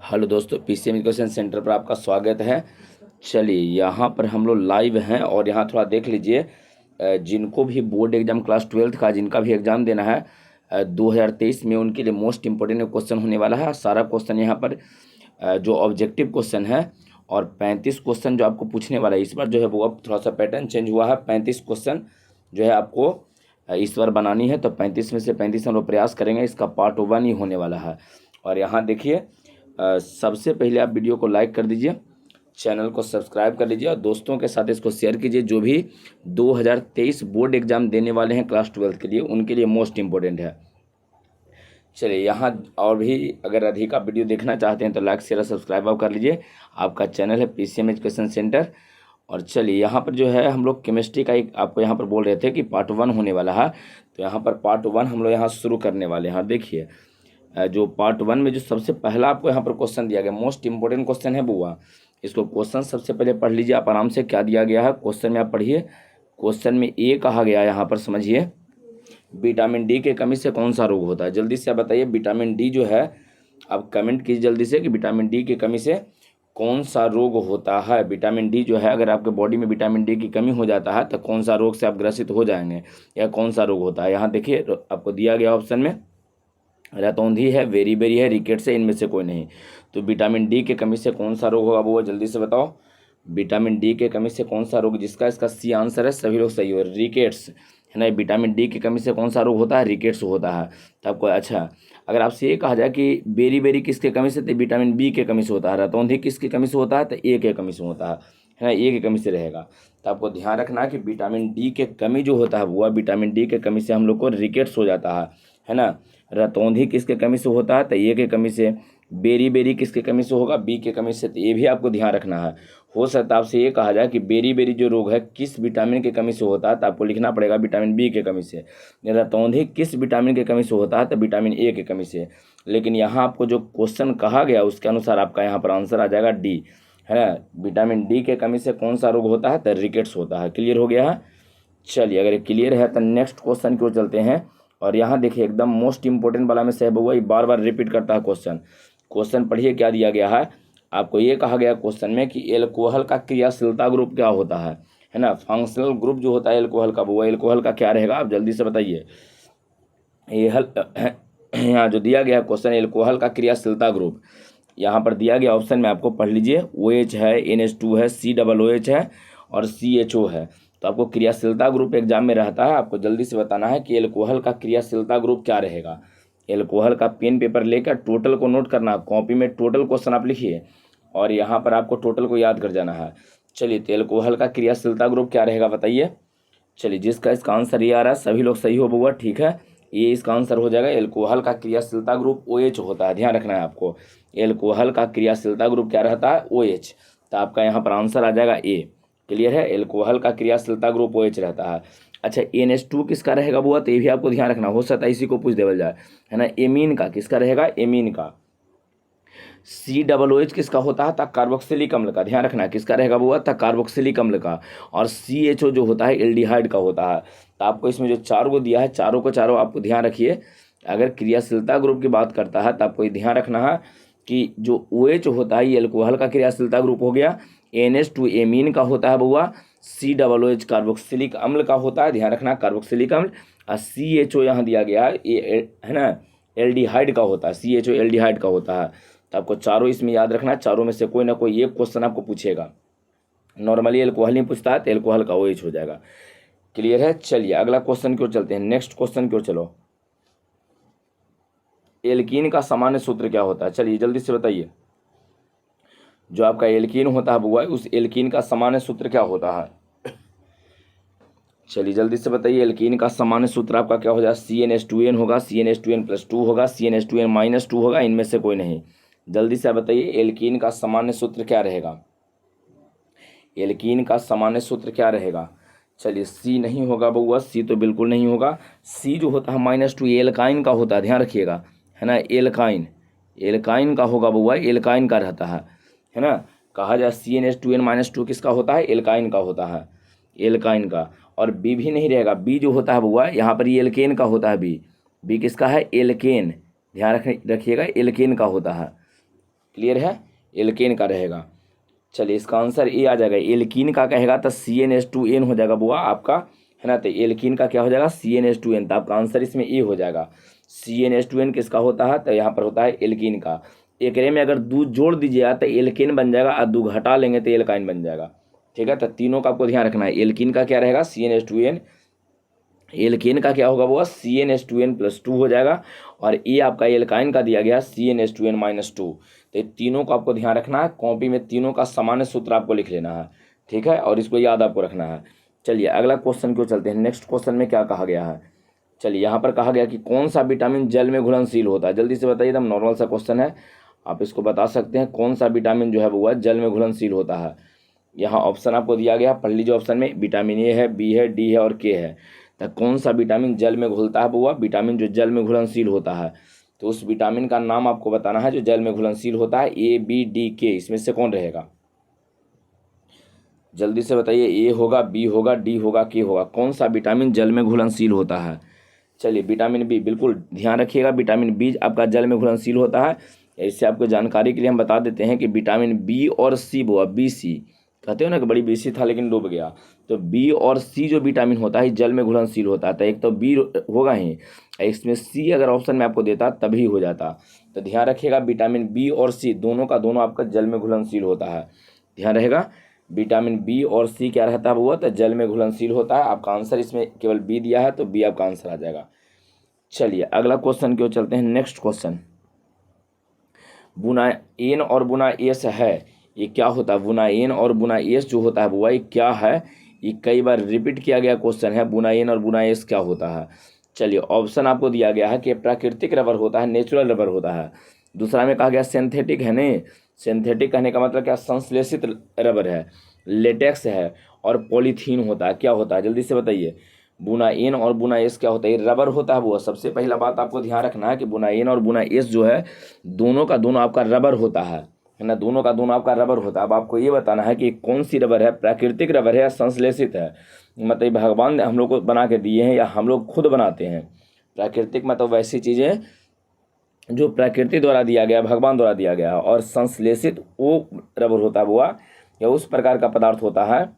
Hello दोस्तों, PCM education centre पर आपका स्वागत है। चलिए, यहाँ पर हम लोग लाइव हैं और यहाँ थोड़ा देख लीजिए। जिनको भी बोर्ड एग्जाम क्लास 12 का जिनका भी एग्ज़ाम देना है 2023 में, उनके लिए मोस्ट इम्पोर्टेंट क्वेश्चन होने वाला है। सारा क्वेश्चन यहाँ पर जो ऑब्जेक्टिव क्वेश्चन है और 35 क्वेश्चन जो आपको पूछने वाला है इस बार जो है वो अब थोड़ा सा पैटर्न चेंज हुआ है। 35 क्वेश्चन जो है आपको इस बार बनानी है, तो 35 में से 35 हम लोग प्रयास करेंगे। इसका पार्ट 1 ही होने वाला है। और यहाँ देखिए, सबसे पहले आप वीडियो को लाइक कर दीजिए, चैनल को सब्सक्राइब कर लीजिए और दोस्तों के साथ इसको शेयर कीजिए। जो भी 2023 बोर्ड एग्जाम देने वाले हैं क्लास 12 के लिए, उनके लिए मोस्ट इम्पोर्टेंट है। चलिए, यहाँ और भी अगर अधिक आप वीडियो देखना चाहते हैं तो लाइक शेयर सब्सक्राइब आप कर लीजिए। आपका चैनल है पीसीएम एजुकेशन सेंटर। और चलिए, यहाँ पर जो है हम लोग केमिस्ट्री का एक आपको यहाँ पर बोल रहे थे कि पार्ट 1 होने वाला है, तो यहाँ पर पार्ट 1 हम लोग यहाँ शुरू करने वाले हैं। देखिए, जो पार्ट 1 में जो सबसे पहला आपको यहाँ पर क्वेश्चन दिया गया, मोस्ट इंपॉर्टेंट क्वेश्चन है बुआ। इसको क्वेश्चन सबसे पहले पढ़ लीजिए आप आराम से, क्या दिया गया है क्वेश्चन में, आप पढ़िए। क्वेश्चन में ये कहा गया है, यहाँ पर समझिए, विटामिन डी की कमी से कौन सा रोग होता है। जल्दी से आप बताइए, विटामिन डी जो है, आप कमेंट कीजिए जल्दी से कि विटामिन डी की कमी से कौन सा रोग होता है। विटामिन डी जो है, अगर आपके बॉडी में विटामिन डी की कमी हो जाता है तो कौन सा रोग से आप ग्रसित हो जाएंगे, या कौन सा रोग होता है। यहाँ देखिए, तो आपको दिया गया ऑप्शन में रतौंधी है, बेरीबेरी है, रिकेट्स है, इनमें से कोई नहीं। तो विटामिन डी की कमी से कौन सा रोग होगा वो जल्दी से बताओ। विटामिन डी की कमी से कौन सा रोग, जिसका इसका सी आंसर है, सभी लोग सही हो, रिकेट्स है ना। विटामिन डी की कमी से कौन सा रोग होता है, रिकेट्स होता है। तो आपको अच्छा, अगर आपसे ये कहा जाए कि बेरी किसके कमी से, तो विटामिन बी के कमी से होता है। रतौंधी किसकी कमी से होता है, तो ए के कमी से होता है ना, ए की कमी से रहेगा। तो आपको ध्यान रखना कि विटामिन डी के कमी जो होता है वह विटामिन डी के कमी से हम लोग को रिकेट्स हो जाता है ना। रतौंधी किसके कमी से होता है, तो ए के कमी से। बेरी किसके कमी से होगा, बी के कमी से। तो ये भी आपको ध्यान रखना है। हो सकता है आपसे ये कहा जाए कि बेरी जो रोग है किस विटामिन के कमी से होता है, तो आपको लिखना पड़ेगा विटामिन बी के कमी से। रतौंधी किस विटामिन के कमी से होता है, तो विटामिन ए के कमी से। लेकिन यहाँ आपको जो क्वेश्चन कहा गया उसके अनुसार आपका यहाँ पर आंसर आ जाएगा डी, है ना। विटामिन डी के कमी से कौन सा रोग होता है, तो रिकेट्स होता है। क्लियर हो गया है। चलिए, अगर क्लियर है तो नेक्स्ट क्वेश्चन की ओर चलते हैं। और यहाँ देखिए, एकदम मोस्ट इंपोर्टेंट वाला में से हुआ, ये बार बार रिपीट करता है क्वेश्चन। क्वेश्चन पढ़िए क्या दिया गया है। आपको ये कहा गया क्वेश्चन में कि एल्कोहल का क्रियाशीलता ग्रुप क्या होता है ना। फंक्शनल ग्रुप जो होता है एल्कोहल का, वो एल्कोहल का क्या रहेगा, आप जल्दी से बताइए। यहाँ जो दिया गया क्वेश्चन, एल्कोहल का क्रियाशीलता ग्रुप, यहाँ पर दिया गया ऑप्शन में आपको पढ़ लीजिए। OH है, NH2 है, COOH है और CHO है। तो आपको क्रियाशीलता ग्रुप एग्जाम में रहता है, आपको जल्दी से बताना है कि एल्कोहल का क्रियाशीलता ग्रुप क्या रहेगा। एल्कोहल का पेन पेपर लेकर टोटल को नोट करना, कॉपी में टोटल क्वेश्चन आप लिखिए और यहाँ पर आपको टोटल को याद कर जाना है। चलिए, तो एल्कोहल का क्रियाशीलता ग्रुप क्या रहेगा बताइए। चलिए, जिसका इसका आंसर ये आ रहा है सभी लोग सही हो बुआ, ठीक है, ये इसका आंसर हो जाएगा। एल्कोहल का क्रियाशीलता ग्रुप OH होता है, ध्यान रखना है आपको। एल्कोहल का क्रियाशीलता ग्रुप क्या रहता है, OH। तो आपका यहाँ पर आंसर आ जाएगा ए। क्लियर है, एल्कोहल का क्रियाशीलता ग्रुप OH रहता है। अच्छा, NH2 किसका रहेगा बुआ, तो ये भी आपको ध्यान रखना, हो सकता है इसी को पूछ देवल जाए, है ना। एमीन का किसका रहेगा, एमीन का। COOH किसका होता है, था कार्बोक्सिलिक अम्ल का, ध्यान रखना किसका रहेगा बुआ, था कार्बोक्सिलिक अम्ल का। और CHO जो होता है एल्डिहाइड का होता है। तो आपको इसमें जो चारों को दिया है, चारों को चारों आपको ध्यान रखिए। अगर क्रियाशीलता ग्रुप की बात करता है तो आपको ये ध्यान रखना है कि जो OH होता है ये एल्कोहल का क्रियाशीलता ग्रुप हो गया। NH2 एमीन का होता है बुआ। COOH कार्बोक्सिलिक अम्ल का होता है, ध्यान रखना कार्बोक्सिलिक अम्ल। और CHO यहाँ दिया गया है, ये है ना एल्डिहाइड का होता है, CHO एल्डिहाइड का होता है। तो आपको चारों इसमें याद रखना, चारों में से कोई ना कोई एक क्वेश्चन आपको पूछेगा। नॉर्मली एल्कोहल नहीं पूछता है तो एल्कोहल का OH हो जाएगा। क्लियर है। चलिए, अगला क्वेश्चन की ओर चलते हैं, नेक्स्ट क्वेश्चन की ओर चलो। एल्कीन का सामान्य सूत्र क्या होता है, चलिए जल्दी से बताइए। जो आपका एल्कीन होता है बुआ, उस एल्कीन का सामान्य सूत्र क्या होता है। चलिए जल्दी से बताइए, एल्कीन का सामान्य सूत्र आपका क्या हो जाएगा। CnH2n होगा, CnH2n+2 होगा, CnH2n-2 होगा, इनमें से कोई नहीं। जल्दी से आप बताइए, एल्कीन का सामान्य सूत्र क्या रहेगा। एल्कीन का सामान्य सूत्र क्या रहेगा। चलिए, C नहीं होगा बउआ, C तो बिल्कुल नहीं होगा। C जो होता है -2 एल्काइन का होता है, ध्यान रखिएगा, है ना। एल्काइन का होगा बउआ, एल्काइन का रहता है ना। कहा जाए CnH2n-2 किसका होता है, एल्काइन का होता है, एल्काइन का। और B भी नहीं रहेगा, B जो होता है बउआ यहाँ पर ये एल्केन का होता है। B किसका है, एल्केन, ध्यान रखिएगा, एल्केन का होता है। क्लियर है, एल्केन का रहेगा। चलिए इसका आंसर ए आ जाएगा। एल्कीन का कहेगा तो CnH2n हो जाएगा बुआ आपका, है ना। तो एल्कीन का क्या हो जाएगा, CnH2n। तो आपका आंसर इसमें ए हो जाएगा। CnH2n किसका होता है, तो यहाँ पर होता है एल्कीन का। एकरे में अगर दूध जोड़ दीजिएगा तो एल्केन बन जाएगा, और दूध हटा लेंगे तो एल्काइन बन जाएगा। ठीक है, तो तीनों का आपको ध्यान रखना है। एल्कीन का क्या रहेगा, CnH2n। एल्केन का क्या होगा वो, CnH2n+2 हो जाएगा। और ये आपका एल्काइन का दिया गया CnH2n-2। तो ये तीनों को आपको ध्यान रखना है, कॉपी में तीनों का सामान्य सूत्र आपको लिख लेना है। ठीक है, और इसको याद आपको रखना है। चलिए अगला क्वेश्चन क्यों चलते हैं। नेक्स्ट क्वेश्चन में क्या कहा गया है, चलिए यहाँ पर कहा गया कि कौन सा विटामिन जल में घुलनशील होता है। जल्दी से बताइए, एकदम नॉर्मल सा क्वेश्चन है, आप इसको बता सकते हैं। कौन सा विटामिन जो है वो जल में घुलनशील होता है। यहाँ ऑप्शन आपको दिया गया, पढ़ लीजिए। ऑप्शन में विटामिन ए है, बी है, डी है और के है। तो कौन सा विटामिन जल में घुलता है बुआ, विटामिन जो जल में घुलनशील होता है। तो उस विटामिन का नाम आपको बताना है जो जल में घुलनशील होता है। ए, बी, डी, के, इसमें से कौन रहेगा, जल्दी से बताइए। ए होगा, बी होगा, डी होगा, के होगा। कौन सा विटामिन जल में घुलनशील होता है। चलिए विटामिन बी, बिल्कुल ध्यान रखिएगा। विटामिन बी आपका जल में घुलनशील होता है। इससे आपको जानकारी के लिए हम बता देते हैं कि विटामिन बी और सी बुआ, बी सी कहते हो ना कि बड़ी बेसी था लेकिन डूब गया। तो बी और सी जो विटामिन होता है जल में घुलनशील होता है। तो एक तो बी होगा ही, इसमें सी अगर ऑप्शन में आपको देता तभी हो जाता। तो ध्यान रखिएगा, विटामिन बी और सी दोनों का दोनों आपका जल में घुलनशील होता है। ध्यान रहेगा, विटामिन बी और सी क्या रहता है वो, तो जल में घुलनशील होता है। आपका आंसर इसमें केवल बी दिया है, तो बी आपका आंसर आ जाएगा। चलिए अगला क्वेश्चन क्यों चलते हैं। नेक्स्ट क्वेश्चन, बुना एन और बुना एस है, ये क्या होता है। बुना एन और बुना एस जो होता है वो ये क्या है, ये कई बार रिपीट किया गया क्वेश्चन है। बुना एन और बुना एस क्या होता है। चलिए ऑप्शन आपको दिया गया है कि प्राकृतिक रबर होता है, नेचुरल रबर होता है। दूसरा में कहा गया सिंथेटिक है, नहीं सिंथेटिक कहने का मतलब क्या, संश्लेषित रबर है, लेटेक्स है और पॉलीथीन होता है। क्या होता है जल्दी से बताइए। बुना एन और बुना एस क्या होता है, ये रबर होता है वो। सबसे पहला बात आपको ध्यान रखना है कि बुना एन और बुना एस जो है दोनों का दोनों आपका रबर होता है ना। दोनों का दोनों आपका रबर होता है। अब आपको ये बताना है कि कौन सी रबर है, प्राकृतिक रबर है या संश्लेषित है। मतलब भगवान ने हम लोग को बना के दिए हैं या हम लोग खुद बनाते हैं। प्राकृतिक मतलब वैसी चीज़ें जो प्रकृति द्वारा दिया गया, भगवान द्वारा दिया गया। और संश्लेषित वो रबर होता है बुआ, या उस प्रकार का पदार्थ होता है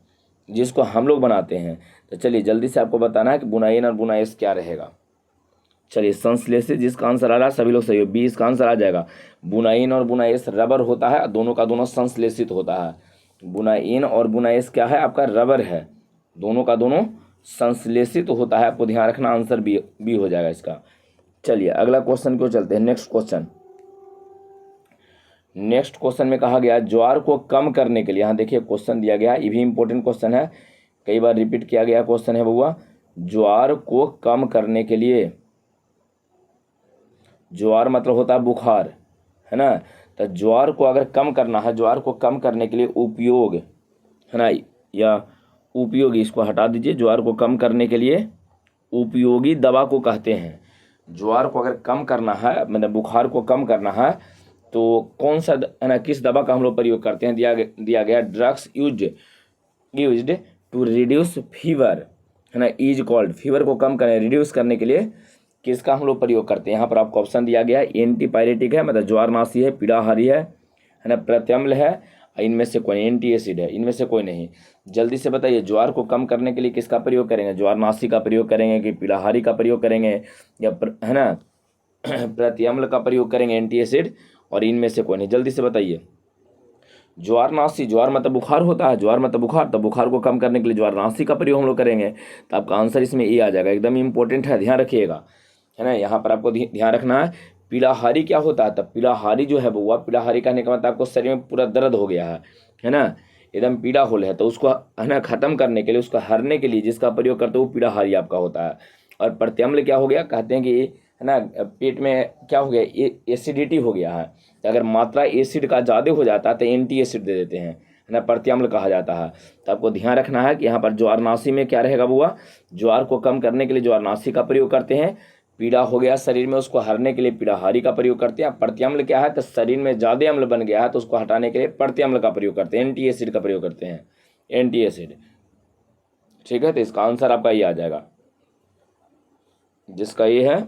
जिसको हम लोग बनाते हैं। तो चलिए जल्दी से आपको बताना है कि बुना एन और बुना एस क्या रहेगा। चलिए संश्लेषित जिसका आंसर आ रहा है सभी लोग सही हो, बी इसका आंसर आ जाएगा। बुना एन और बुना एस रबर होता है, दोनों का दोनों संश्लेषित होता है। बुना एन और बुना एस क्या है, आपका रबर है, दोनों का दोनों संश्लेषित होता है। आपको ध्यान रखना, आंसर बी हो जाएगा इसका। चलिए अगला क्वेश्चन क्यों चलते हैं। नेक्स्ट क्वेश्चन, नेक्स्ट क्वेश्चन में कहा गया ज्वार को कम करने के लिए, यहाँ देखिए क्वेश्चन दिया गया, ये भी इंपॉर्टेंट क्वेश्चन है, कई बार रिपीट किया गया क्वेश्चन है बउआ। ज्वार को कम करने के लिए, ज्वार मतलब होता है बुखार, है ना। तो ज्वार को अगर कम करना है, ज्वार को कम करने के लिए उपयोग, है ना, या उपयोगी, इसको हटा दीजिए। ज्वार को कम करने के लिए उपयोगी दवा को कहते हैं। ज्वार को अगर कम करना है, मतलब बुखार को कम करना है, तो कौन सा है ना, किस दवा का हम लोग प्रयोग करते हैं। दिया गया drugs used to reduce fever, है ना, इज कॉल्ड। फीवर को कम करने, रिड्यूस करने के लिए किसका हम लोग प्रयोग करते हैं। यहाँ पर आपको ऑप्शन दिया गया है, एंटीपायरेटिक है मतलब ज्वारनाशी है, पीड़ाहारी है ना, प्रत्यम्ल है, इनमें से कोई, एंटी एसिड है, इनमें से कोई नहीं। जल्दी से बताइए, ज्वार को कम करने के लिए किसका प्रयोग करेंगे, ज्वारनाशी का प्रयोग करेंगे कि पीड़ाहारी का प्रयोग करेंगे, या है ना प्रत्यम्ल का प्रयोग करेंगे, एंटी एसिड, और इनमें से कोई नहीं। जल्दी से बताइए। ज्वारनाशी, ज्वार मतलब बुखार होता है, ज्वार मतलब बुखार, तो बुखार को कम करने के लिए ज्वारनाशी का प्रयोग हम लोग करेंगे। तो आपका आंसर इसमें ए आ जाएगा, एकदम इंपॉर्टेंट है, ध्यान रखिएगा, है ना। यहाँ पर आपको ध्यान रखना है। पीड़ाहारी क्या होता है, तब पीड़ाहारी जो है वो, पीड़ाहारी कहने का मतलब आपको शरीर में पूरा दर्द हो गया है ना, एकदम पीड़ा होल है, तो उसको है ना ख़त्म करने के लिए, उसको हरने के लिए जिसका प्रयोग करते हो वो पीड़ाहारी आपका होता है। और प्रत्यम्ल क्या हो गया, कहते हैं कि है ना पेट में क्या हो गया, एसिडिटी हो गया है, तो अगर मात्रा एसिड का ज़्यादा हो जाता है तो एंटी एसिड दे देते हैं, है ना, प्रत्यम्ल कहा जाता है। तो आपको ध्यान रखना है कि यहाँ पर ज्वारनाशी में क्या रहेगा बुआ, ज्वार को कम करने के लिए ज्वारनाशी का प्रयोग करते हैं। पीड़ा हो गया शरीर में, उसको हरने के लिए पीड़ाहारी का प्रयोग करते हैं। प्रत्यम्ल क्या है, तो शरीर में ज़्यादा अम्ल बन गया है तो उसको हटाने के लिए प्रत्यम्ल का प्रयोग करते हैं, एंटी एसिड का प्रयोग करते हैं, एंटी एसिड। ठीक है, तो इसका आंसर आपका ये आ जाएगा, जिसका ये है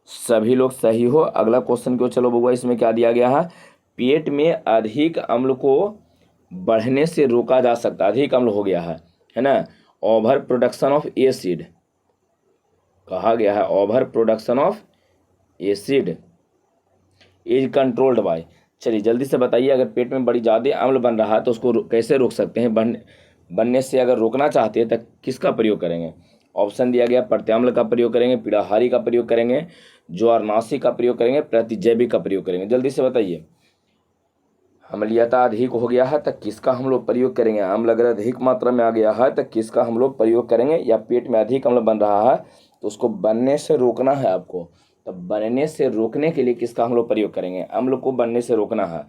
सभी लोग सही हो। अगला क्वेश्चन क्यों, चलो बउआ इसमें क्या दिया गया है, पेट में अधिक अम्ल को बढ़ने से रोका जा सकता है, अधिक अम्ल हो गया है ना, ओवर प्रोडक्शन ऑफ एसिड, कहा गया है over production of acid is controlled by. चलिए जल्दी से बताइए, अगर पेट में बड़ी ज़्यादा अम्ल बन रहा है तो उसको कैसे रोक सकते हैं, बनने से अगर रोकना चाहते हैं तो किसका प्रयोग करेंगे। ऑप्शन दिया गया, प्रत्याम्ल का प्रयोग करेंगे, पीड़ाहारी का प्रयोग करेंगे, ज्वारनाशी का प्रयोग करेंगे, प्रतिजैविक का प्रयोग करेंगे। जल्दी से बताइए, अम्लीयता अधिक हो गया है तो किसका हम लोग प्रयोग करेंगे, अम्ल अगर अधिक मात्रा में आ गया है तो किसका हम लोग प्रयोग करेंगे, या पेट में अधिक अम्ल बन रहा है तो उसको बनने से रोकना है आपको, तो बनने से रोकने के लिए किसका हम लोग प्रयोग करेंगे, अम्ल को बनने से रोकना है।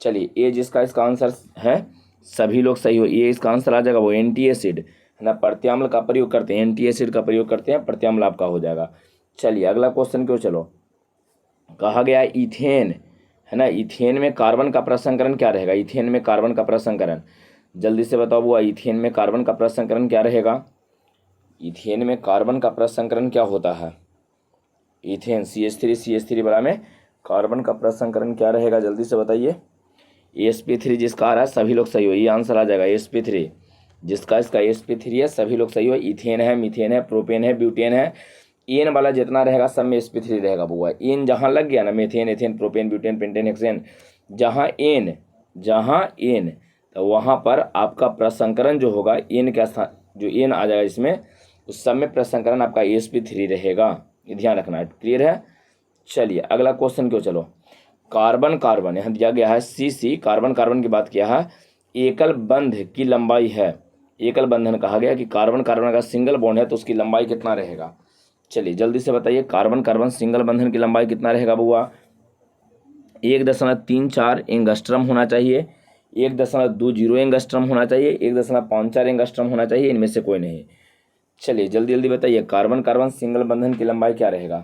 चलिए ए जिसका इसका आंसर है, सभी लोग सही हो, ये इसका आंसर आ जाएगा, वो एंटी एसिड है ना, प्रत्याम्ल का प्रयोग करते हैं, एंटी एसिड का प्रयोग करते हैं, प्रत्याम्ल आपका हो जाएगा। चलिए अगला क्वेश्चन क्यों, चलो कहा गया इथेन है ना, इथेन में कार्बन का प्रसंकरण क्या रहेगा, इथेन में कार्बन का प्रसंकरण, जल्दी से बताओ बुआ, इथेन में कार्बन का प्रसंकरण क्या रहेगा, इथेन में कार्बन का प्रसंकरण क्या होता है, इथेन CH3 वाला में कार्बन का प्रसंकरण क्या रहेगा, जल्दी से बताइए। sp3 जिसका आ रहा है सभी लोग सही हो, ये आंसर आ जाएगा sp3, जिसका इसका sp3 है सभी लोग सही हो। इथेन है, मीथेन है, प्रोपेन है, ब्यूटेन है, एन वाला जितना रहेगा सब में sp3 रहेगा बुआ। एन जहाँ लग गया ना, methane, ethane, propane, butane, pentane, hexane, जहाँ एन तो वहाँ पर आपका प्रसंकरण जो होगा एन का स्थान, जो एन आ जाएगा इसमें, उस सब में प्रसंकरण आपका sp3 रहेगा, ये ध्यान रखना है। क्लियर है। चलिए अगला क्वेश्चन क्यों, चलो कार्बन यहाँ दिया गया है CC, कार्बन की बात किया है, एकल बंध की लंबाई है, एकल बंधन कहा गया कि कार्बन का सिंगल बॉन्ड है तो उसकी लंबाई कितना रहेगा। चलिए जल्दी से बताइए, कार्बन सिंगल बंधन की लंबाई कितना रहेगा बुआ, 1.34 एंगस्ट्रम होना चाहिए, 1.20 एंगस्ट्रम होना चाहिए, 1.54 एंगस्ट्रम होना चाहिए, इनमें से कोई नहीं। चलिए जल्दी जल्दी बताइए, कार्बन सिंगल बंधन की लंबाई क्या रहेगा,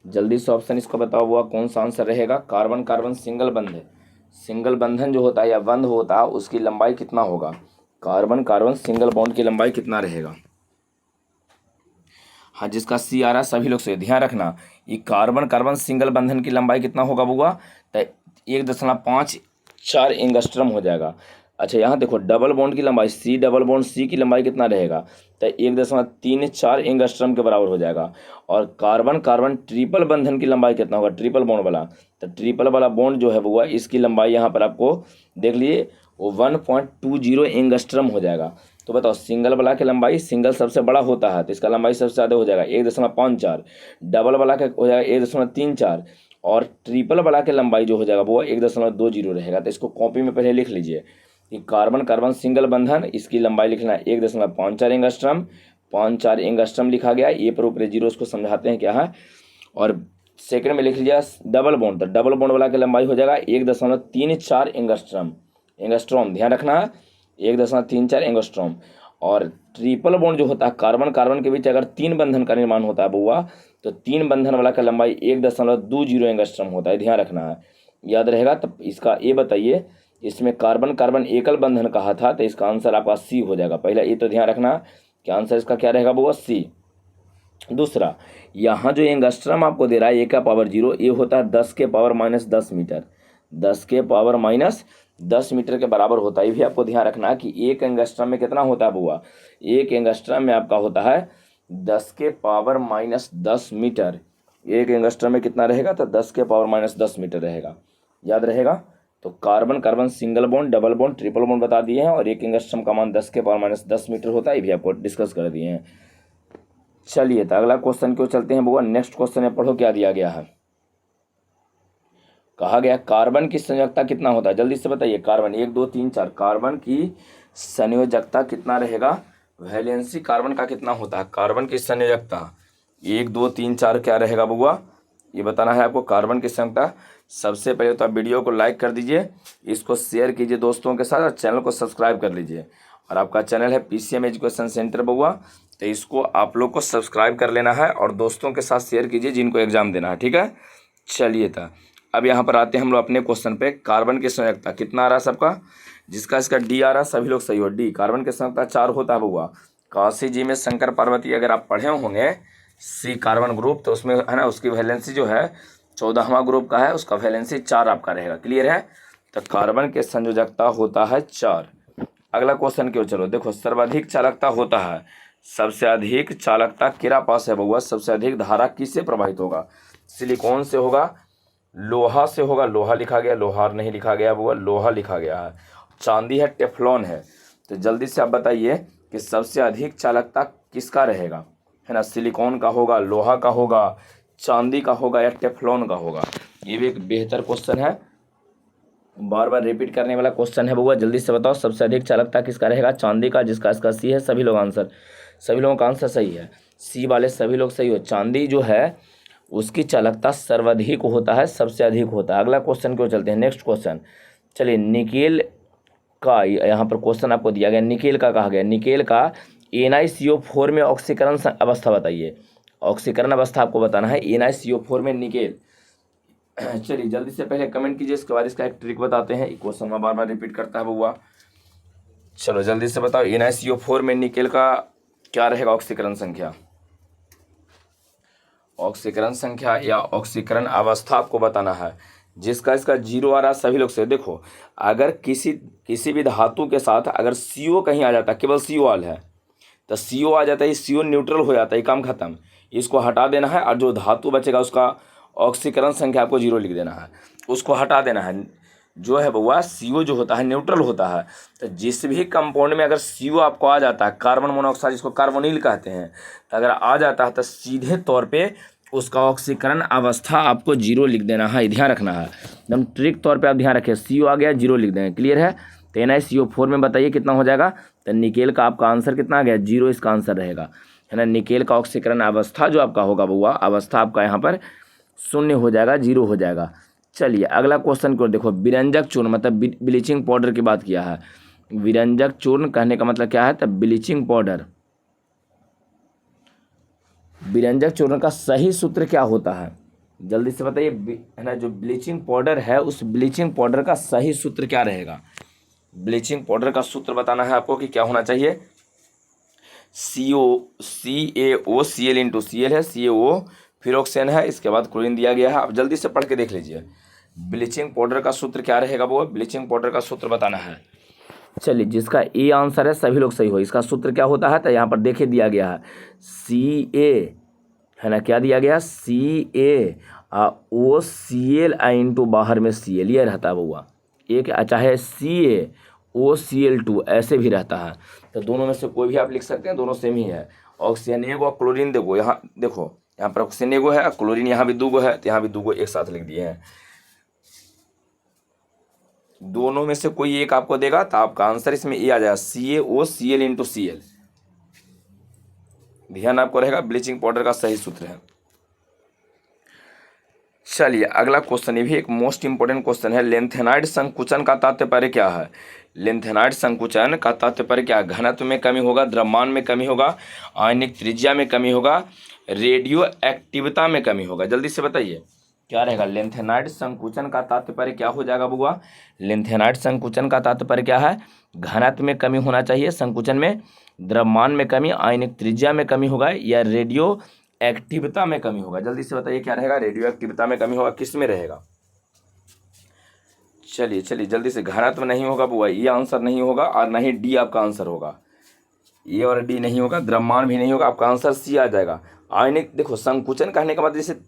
जल्दी से ऑप्शन इसको बताओ बुआ, कौन सा आंसर रहेगा। कार्बन सिंगल बंधन जो होता है या बंध होता है उसकी लंबाई कितना होगा, कार्बन सिंगल बॉन्ड की लंबाई कितना रहेगा। हाँ जिसका सी आ रहा है सभी लोग से ध्यान रखना, ये कार्बन सिंगल बंधन की लंबाई कितना होगा बुआ, तो 1.54 एंगस्ट्रम हो जाएगा। अच्छा यहाँ देखो, डबल बॉन्ड की लंबाई सी, डबल बॉन्ड सी की लंबाई कितना रहेगा, तो 1.34 एंगस्ट्रम के बराबर हो जाएगा। और कार्बन ट्रिपल बंधन की लंबाई कितना होगा, ट्रिपल बॉन्ड वाला, तो ट्रिपल वाला बॉन्ड जो है बुआ इसकी लंबाई यहाँ पर आपको देख लीजिए वो 1.20 एंगस्ट्रम हो जाएगा। तो बताओ सिंगल वाला की लंबाई, सिंगल सबसे बड़ा होता है तो इसका लंबाई सबसे ज़्यादा हो जाएगा 1.54, डबल वाला का हो जाएगा 1.34, और ट्रिपल वाला की लंबाई जो हो जाएगा वो 1.20 रहेगा। तो इसको कॉपी में पहले लिख लीजिए कि कार्बन सिंगल बंधन, इसकी लंबाई लिखना है 1.54 एंगस्ट्रम, 54 एंगस्ट्रम लिखा गया, ये पर ऊपर जीरो उसको समझाते हैं क्या है। और सेकंड में लिख लीजिए डबल बॉन्ड, तो डबल बॉन्ड वाला की लंबाई हो जाएगा 1.34 एंगस्ट्रॉम, ध्यान रखना है 1.34 एंगस्ट्रॉम। और ट्रिपल बॉन्ड जो होता है, कार्बन के बीच अगर 3 बंधन का निर्माण होता है बुआ, तो 3 बंधन वाला का लंबाई 1.20 एंगस्ट्रॉम होता है, ध्यान रखना है, याद रहेगा। तब इसका ये बताइए, इसमें कार्बन एकल बंधन कहा था तो इसका आंसर आपका सी हो जाएगा। पहला ये तो ध्यान रखना कि आंसर इसका क्या रहेगा बुआ, सी। दूसरा, यहाँ जो एंगस्ट्रम आपको दे रहा है 1 ये होता है 10⁻⁻10 मीटर, 10⁻10 मीटर के बराबर होता है। ये भी आपको ध्यान रखना है कि एक एंगस्ट्रम में कितना होता है बुआ, एक एंगस्ट्रम में आपका होता है 10⁻10 मीटर, एक एंगस्ट्रम में कितना रहेगा, तो 10⁻10 मीटर रहेगा, याद रहेगा। तो carbon single bond, double bond, triple bond बता दिए हैं, और एक एंगस्ट्रम का मान 10⁻10 मीटर होता है, ये भी आपको डिस्कस कर दिए हैं। चलिए तो अगला क्वेश्चन क्यों चलते हैं बुआ, नेक्स्ट क्वेश्चन में पढ़ो क्या दिया गया है। कहा गया कार्बन की संयोजकता कितना होता है, जल्दी से बताइए। कार्बन 1 2 3 4, कार्बन की संयोजकता कितना रहेगा, वैलेंसी कार्बन का कितना होता है, कार्बन की संयोजकता 1 2 3 4 क्या रहेगा बुआ, ये बताना है आपको कार्बन की संयोजकता। सबसे पहले तो आप वीडियो को लाइक कर दीजिए, इसको शेयर कीजिए दोस्तों के साथ, और चैनल को सब्सक्राइब कर लीजिए। और आपका चैनल है PCM एजुकेशन सेंटर बुआ, तो इसको आप लोग को सब्सक्राइब कर लेना है और दोस्तों के साथ शेयर कीजिए जिनको एग्जाम देना है, ठीक है। चलिए तो अब यहाँ पर आते हैं हम लोग अपने क्वेश्चन पे। कार्बन की संयोजकता कितना आ रहा है सबका, जिसका इसका डी आ रहा है सभी लोग सही हो, डी। कार्बन की संयोजकता 4 होता है बुआ। काशी जी में शंकर पार्वती अगर आप पढ़े होंगे सी कार्बन ग्रुप, तो उसमें है ना उसकी वैलेंसी जो है 14वां ग्रुप का है, उसका वैलेंसी 4 आपका रहेगा। क्लियर है? तो कार्बन के संयोजकता होता है 4। अगला क्वेश्चन क्यों, चलो देखो, सर्वाधिक चालकता होता है, सबसे अधिक चालकता किरा पास है बउआ, सबसे अधिक धारा किससे प्रभावित होगा? सिलिकॉन से होगा, लोहा से होगा, लोहा लिखा गया, लोहार नहीं लिखा गया बउआ, लोहा लिखा गया है। चांदी है, टेफ्लॉन है। तो जल्दी से आप बताइए कि सबसे अधिक चालकता किसका रहेगा, है ना? सिलिकॉन का होगा, लोहा का होगा, चांदी का होगा या टेफ्लॉन का होगा? ये भी एक बेहतर क्वेश्चन है, बार बार रिपीट करने वाला क्वेश्चन है बउआ। जल्दी से बताओ सबसे अधिक चालकता किसका रहेगा? चांदी का, जिसका इसका सी है। सभी लोगों का आंसर सही है, सी वाले सभी लोग सही हो। चांदी जो है उसकी चालकता सर्वाधिक होता है, सबसे अधिक होता है। अगला क्वेश्चन क्यों चलते हैं, नेक्स्ट क्वेश्चन। चलिए, निकेल का यहाँ पर क्वेश्चन आपको दिया गया, निकेल का कहा गया, निकेल का NiCO4 में ऑक्सीकरण अवस्था बताइए। ऑक्सीकरण अवस्था आपको बताना है NiCO4 में निकेल। चलिए जल्दी से पहले कमेंट कीजिए, इसके बाद इसका एक ट्रिक बताते हैं। क्वेश्चन में बार बार रिपीट करता है बउआ। चलो जल्दी से बताओ, NiCO4 में निकेल का क्या रहेगा ऑक्सीकरण संख्या? ऑक्सीकरण संख्या या ऑक्सीकरण अवस्था आपको बताना है। जिसका इसका 0 आ रहा, सभी लोग से देखो, अगर किसी भी धातु के साथ अगर CO कहीं आ जाता, केवल CO आल है तो CO आ जाता है, CO न्यूट्रल हो जाता है, काम खत्म। इसको हटा देना है और जो धातु बचेगा उसका ऑक्सीकरण संख्या आपको 0 लिख देना है, उसको हटा देना है। जो है बउआ, CO जो होता है न्यूट्रल होता है। तो जिस भी कंपाउंड में अगर CO आपको आ जाता है, कार्बन मोनोऑक्साइड जिसको कार्बोनिल कहते हैं, तो अगर आ जाता है तो सीधे तौर पे उसका ऑक्सीकरण अवस्था आपको 0 लिख देना है, ध्यान रखना है एकदम ट्रिक तौर पे आप ध्यान रखें। CO आ गया, 0 लिख देंगे। क्लियर है? तो NiCO4 में बताइए कितना हो जाएगा? तो निकेल का आपका आंसर कितना आ गया? 0 इसका आंसर रहेगा, है ना। निकेल का ऑक्सीकरण अवस्था जो आपका होगा बउआ, अवस्था आपका यहाँ पर 0 हो जाएगा, 0 हो जाएगा। चलिए अगला क्वेश्चन को देखो, विरंजक चूर्ण मतलब ब्लीचिंग पाउडर की बात किया है। विरंजक चूर्ण कहने का मतलब क्या है? तो ब्लीचिंग पाउडर। विरंजक चूर्ण का सही सूत्र क्या होता है? जल्दी से बताइए, है ना। जो ब्लीचिंग पाउडर है, उस ब्लीचिंग पाउडर का सही सूत्र क्या रहेगा? ब्लीचिंग पाउडर का सूत्र बताना है आपको कि क्या होना चाहिए। CaOCl इंटू Cl है, CaO फिर ऑक्सीजन है, इसके बाद क्लोरीन दिया गया है। आप जल्दी से पढ़ के देख लीजिए, ब्लीचिंग पाउडर का सूत्र क्या रहेगा वो? ब्लीचिंग पाउडर का सूत्र बताना है। चलिए, जिसका ए आंसर है सभी लोग सही हो। इसका सूत्र क्या होता है? तो यहाँ पर देखिए दिया गया है Ca, है ना। क्या दिया गया? CaOCl इंटू बाहर में Cl, ये रहता है बउआ। एक चाहे CaOCl2 ऐसे भी रहता है, तो दोनों में से कोई भी आप लिख सकते हैं, दोनों सेम ही है। ऑक्सीजन एगो और क्लोरीन देखो, यहाँ देखो, यहाँ पर ऑक्सीजन एगो है, क्लोरीन यहाँ भी 2 गो है, तो यहाँ भी 2 गो एक साथ लिख दिए हैं। दोनों में से कोई एक आपको देगा तो आपका आंसर इसमें ए आ जाएगा, CaOCl इंटू Cl। ध्यान आपको रहेगा, ब्लीचिंग पाउडर का सही सूत्र है। चलिए अगला क्वेश्चन, ये भी एक मोस्ट इंपोर्टेंट क्वेश्चन है। लेंथेनाइड संकुचन का तात्पर्य क्या है? लेंथेनाइड संकुचन का तात्पर्य क्या है? घनत्व में कमी होगा, द्रव्यमान में कमी होगा, आयनिक त्रिज्या में कमी होगा, रेडियो एक्टिविता में कमी होगा। जल्दी से बताइए क्या रहेगा? लेंथेनाइड संकुचन का तात्पर्य क्या हो जाएगा बुआ? लेंथेनाइड संकुचन का तात्पर्य क्या है? घनत्व में कमी होना चाहिए, संकुचन में, द्रव्यमान में कमी, आयनिक त्रिज्या में कमी होगा, या रेडियो एक्टिविता में कमी होगा। जल्दी से बताइए क्या रहेगा? रेडियो एक्टिविता में कमी होगा, किस में रहेगा? चलिए जल्दी से, घनत्व नहीं होगा बुआ, ये आंसर नहीं होगा, और नहीं डी आपका आंसर होगा, ए और डी नहीं होगा, द्रव्यमान भी नहीं होगा, आपका आंसर सी आ जाएगा। आयनिक, देखो संकुचन कहने का मतलब जैसे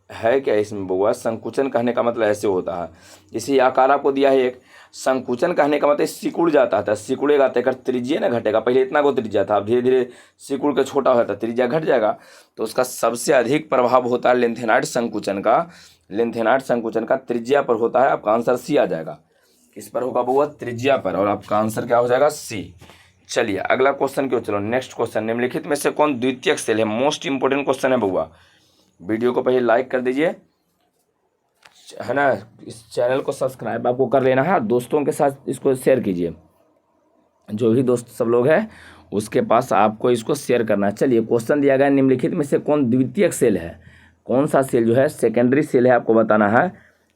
है क्या इसमें बुआ? संकुचन कहने का मतलब ऐसे होता है, जैसे आकार आपको दिया है एक, संकुचन कहने का मतलब सिकुड़ जाता था, सिकुड़ेगा तो त्रिज्या ना घटेगा। पहले इतना को त्रिज्या था, अब धीरे धीरे सिकुड़ के छोटा होता है, त्रिज्या घट जाएगा। तो उसका सबसे अधिक प्रभाव होता है लेंथेनाइड संकुचन का। लेंथेनाइड संकुचन का त्रिज्या पर होता है, आपका आंसर सी आ जाएगा। किस पर होगा बुआ? त्रिज्या पर, और आपका आंसर क्या हो जाएगा? सी। चलिए अगला क्वेश्चन क्यों, चलो नेक्स्ट क्वेश्चन। निम्नलिखित में से कौन द्वितीयक सेल है? मोस्ट इंपोर्टेंट क्वेश्चन है बुआ। वीडियो को पहले लाइक कर दीजिए, है ना। इस चैनल को सब्सक्राइब आपको कर लेना है, दोस्तों के साथ इसको शेयर कीजिए। जो भी दोस्त सब लोग हैं उसके पास आपको इसको शेयर करना है। चलिए क्वेश्चन दिया गया, निम्नलिखित में से कौन द्वितीयक सेल है? कौन सा सेल जो है सेकेंडरी सेल है आपको बताना है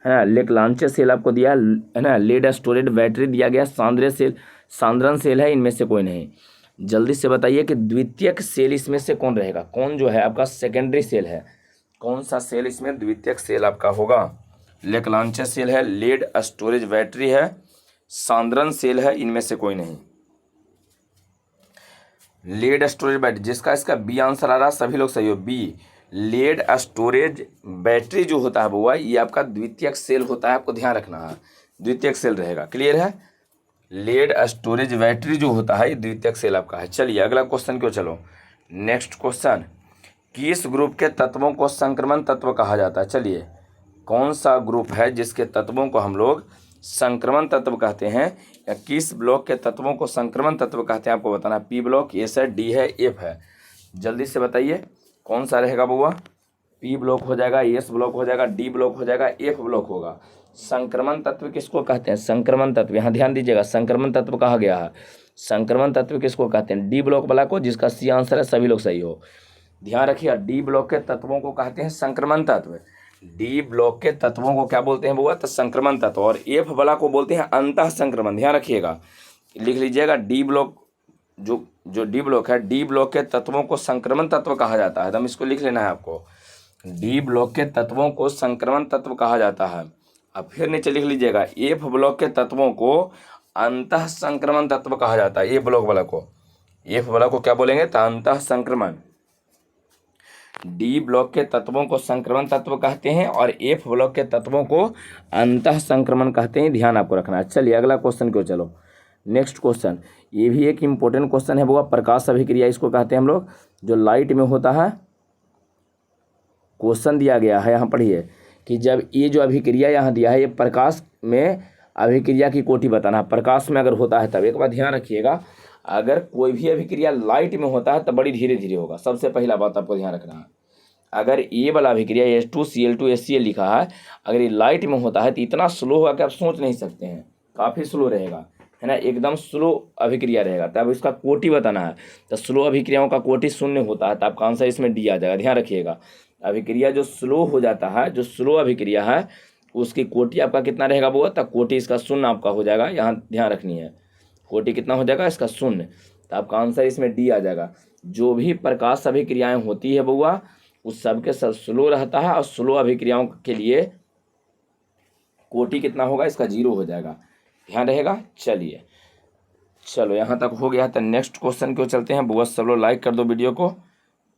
ना। लेक्लांचे सेल आपको दिया है ना, लेड स्टोरेज बैटरी दिया गया, सांद्रण सेल है, इनमें से कोई नहीं। जल्दी से बताइए कि द्वितीयक सेल इसमें से कौन रहेगा, कौन जो है आपका सेकेंडरी सेल है, कौन सा सेल इसमें द्वितीयक सेल आपका होगा। लेक्लांचे सेल है, लेड स्टोरेज बैटरी है, सांद्रण सेल है, इनमें से कोई नहीं। लेड स्टोरेज बैटरी, जिसका इसका बी आंसर आ रहा है, सभी लोग सही हो। बी लेड स्टोरेज बैटरी जो होता है बुआ, ये आपका द्वितीयक सेल होता है, आपको ध्यान रखना है, द्वितीयक सेल रहेगा। क्लियर है, लेड स्टोरेज बैटरी जो होता है ये द्वितीयक सेल आपका है। चलिए अगला क्वेश्चन क्यों, चलो नेक्स्ट क्वेश्चन, किस ग्रुप के तत्वों को संक्रमण तत्व कहा जाता है। चलिए कौन सा ग्रुप है जिसके तत्वों को हम लोग संक्रमण तत्व कहते हैं, या किस ब्लॉक के तत्वों को संक्रमण तत्व कहते हैं, आपको बताना है। पी ब्लॉक, एस है, डी है, एफ है, जल्दी से बताइए कौन सा रहेगा बुआ। पी ब्लॉक हो जाएगा, एस ब्लॉक हो जाएगा, डी ब्लॉक हो जाएगा, एफ ब्लॉक होगा। संक्रमण तत्व किसको कहते हैं, संक्रमण तत्व, यहाँ ध्यान दीजिएगा, संक्रमण तत्व कहा गया है। संक्रमण तत्व किसको कहते हैं, डी ब्लॉक वाला को, जिसका सी आंसर है, सभी लोग सही हो। ध्यान रखिए, डी ब्लॉक के तत्वों को कहते हैं संक्रमण तत्व। डी ब्लॉक के तत्वों को क्या बोलते हैं बुआ, तो संक्रमण तत्व। और एफ वाला को बोलते हैं अंतः संक्रमण। ध्यान रखिएगा, लिख लीजिएगा, डी ब्लॉक जो डी ब्लॉक है, डी ब्लॉक के तत्वों को संक्रमण तत्व कहा जाता है। तो हम इसको लिख लेना है आपको, डी ब्लॉक के तत्वों को संक्रमण तत्व कहा जाता है। अब फिर नीचे लिख लीजिएगा, एफ ब्लॉक के तत्वों को अंतः संक्रमण तत्व कहा जाता है। ए ब्लॉक वाला को, एफ वाला को क्या बोलेंगे, तो अंतः संक्रमण। डी ब्लॉक के तत्वों को संक्रमण तत्व कहते हैं और एफ ब्लॉक के तत्वों को अंतः संक्रमण कहते हैं। ध्यान आपको रखना है। चलिए अगला क्वेश्चन क्यों, चलो नेक्स्ट क्वेश्चन, ये भी एक इम्पोर्टेंट क्वेश्चन है बुआ, प्रकाश अभिक्रिया इसको कहते हैं हम लोग, जो लाइट में होता है। क्वेश्चन दिया गया है, यहाँ पढ़िए कि जब ये जो अभिक्रिया यहाँ दिया है, ये प्रकाश में अभिक्रिया की कोटि बताना है। प्रकाश में अगर होता है तब, एक बार ध्यान रखिएगा, अगर कोई भी अभिक्रिया लाइट में होता है तब बड़ी धीरे धीरे होगा। सबसे पहला बात आपको ध्यान रखना है, अगर ये वाला अभिक्रिया H2Cl2HCl लिखा है, अगर ये लाइट में होता है तो इतना स्लो होगा कि आप सोच नहीं सकते हैं, काफ़ी स्लो रहेगा, है ना, एकदम स्लो अभिक्रिया रहेगा। तब इसका कोटि बताना है, तो स्लो अभिक्रियाओं का कोटि 0 होता है, तो आपका आंसर इसमें डी आ जाएगा। ध्यान रखिएगा, अभिक्रिया जो स्लो हो जाता है, जो स्लो अभिक्रिया है, उसकी कोटि आपका कितना रहेगा बुआ, तो कोटि इसका 0 आपका हो जाएगा। यहाँ ध्यान रखनी है, कोटि कितना हो जाएगा इसका 0, तो आपका आंसर इसमें डी आ जाएगा। जो भी प्रकाश अभिक्रियाएं होती है बुआ, उस सब के साथ स्लो रहता है, और स्लो अभिक्रियाओं के लिए कोटि कितना होगा, इसका 0 हो जाएगा। ध्यान रहेगा। चलिए चलो यहाँ तक हो गया, तो नेक्स्ट क्वेश्चन क्यों चलते हैं बुआ। सब लोग लाइक कर दो वीडियो को,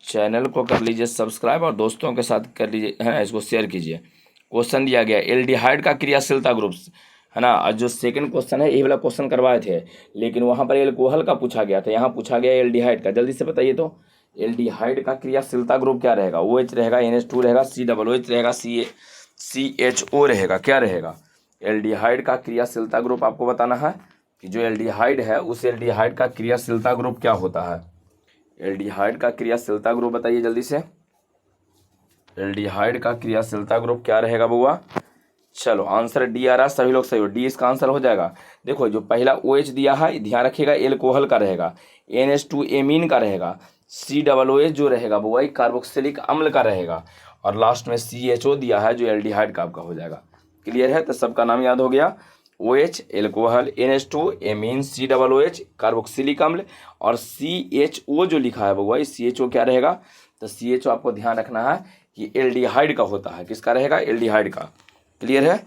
चैनल को कर लीजिए सब्सक्राइब, और दोस्तों के साथ कर लीजिए, है ना, इसको शेयर कीजिए। क्वेश्चन दिया गया एल्डिहाइड का क्रियाशीलता ग्रुप, है ना। और जो सेकंड क्वेश्चन है, ये वाला क्वेश्चन करवाए थे, लेकिन वहाँ पर एल्कोहल का पूछा गया था, यहाँ पूछा गया एल्डिहाइड का। जल्दी से बताइए तो, एल्डिहाइड का क्रियाशीलता ग्रुप क्या रहेगा। OH रहेगा, NH2 रहेगा, COOH रहेगा, CHO रहेगा, क्या रहेगा। एल्डिहाइड का क्रियाशीलता ग्रुप आपको बताना है कि जो एल्डिहाइड है, उस एल्डिहाइड का क्रियाशीलता ग्रुप क्या होता है। एल्डिहाइड का क्रियाशीलता ग्रुप बताइए जल्दी से, एल्डिहाइड का क्रियाशीलता ग्रुप क्या रहेगा बुआ। चलो आंसर डी आ रहा है, सभी लोग सही हो, डी इसका आंसर हो जाएगा। देखो जो पहला OH दिया है, ध्यान रखिएगा, एल्कोहल का रहेगा, NH2 एमीन का रहेगा, COOH जो रहेगा वो वही कार्बोक्सिलिक अम्ल का रहेगा, और लास्ट में CHO दिया है जो एल्डिहाइड का आपका हो जाएगा। क्लियर है, तो सबका नाम याद हो गया, OH alcohol, NH2 amine, COOH carboxylic अम्ल, और CHO जो लिखा है वो वही CHO क्या रहेगा, तो CHO आपको ध्यान रखना है कि एल्डिहाइड का होता है, किसका रहेगा, एल्डिहाइड का। क्लियर है,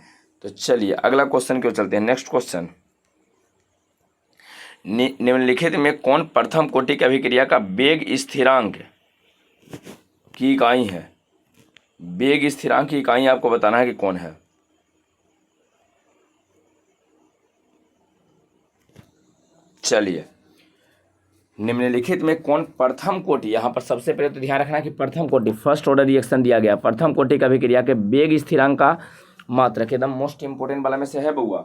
तो चलिए अगला क्वेश्चन क्यों चलते हैं। नेक्स्ट क्वेश्चन, निम्नलिखित में कौन प्रथम कोटि की अभिक्रिया का वेग स्थिरांक की इकाई है। वेग स्थिरांक की इकाई आपको बताना है कि कौन है। चलिए निम्नलिखित में कौन प्रथम कोटि, यहाँ पर सबसे पहले तो ध्यान रखना कि प्रथम कोटि, फर्स्ट ऑर्डर रिएक्शन दिया गया, प्रथम कोटि की अभिक्रिया के वेग स्थिरांक का मात्रक, एकदम मोस्ट इंपोर्टेंट वाला में से है बउआ।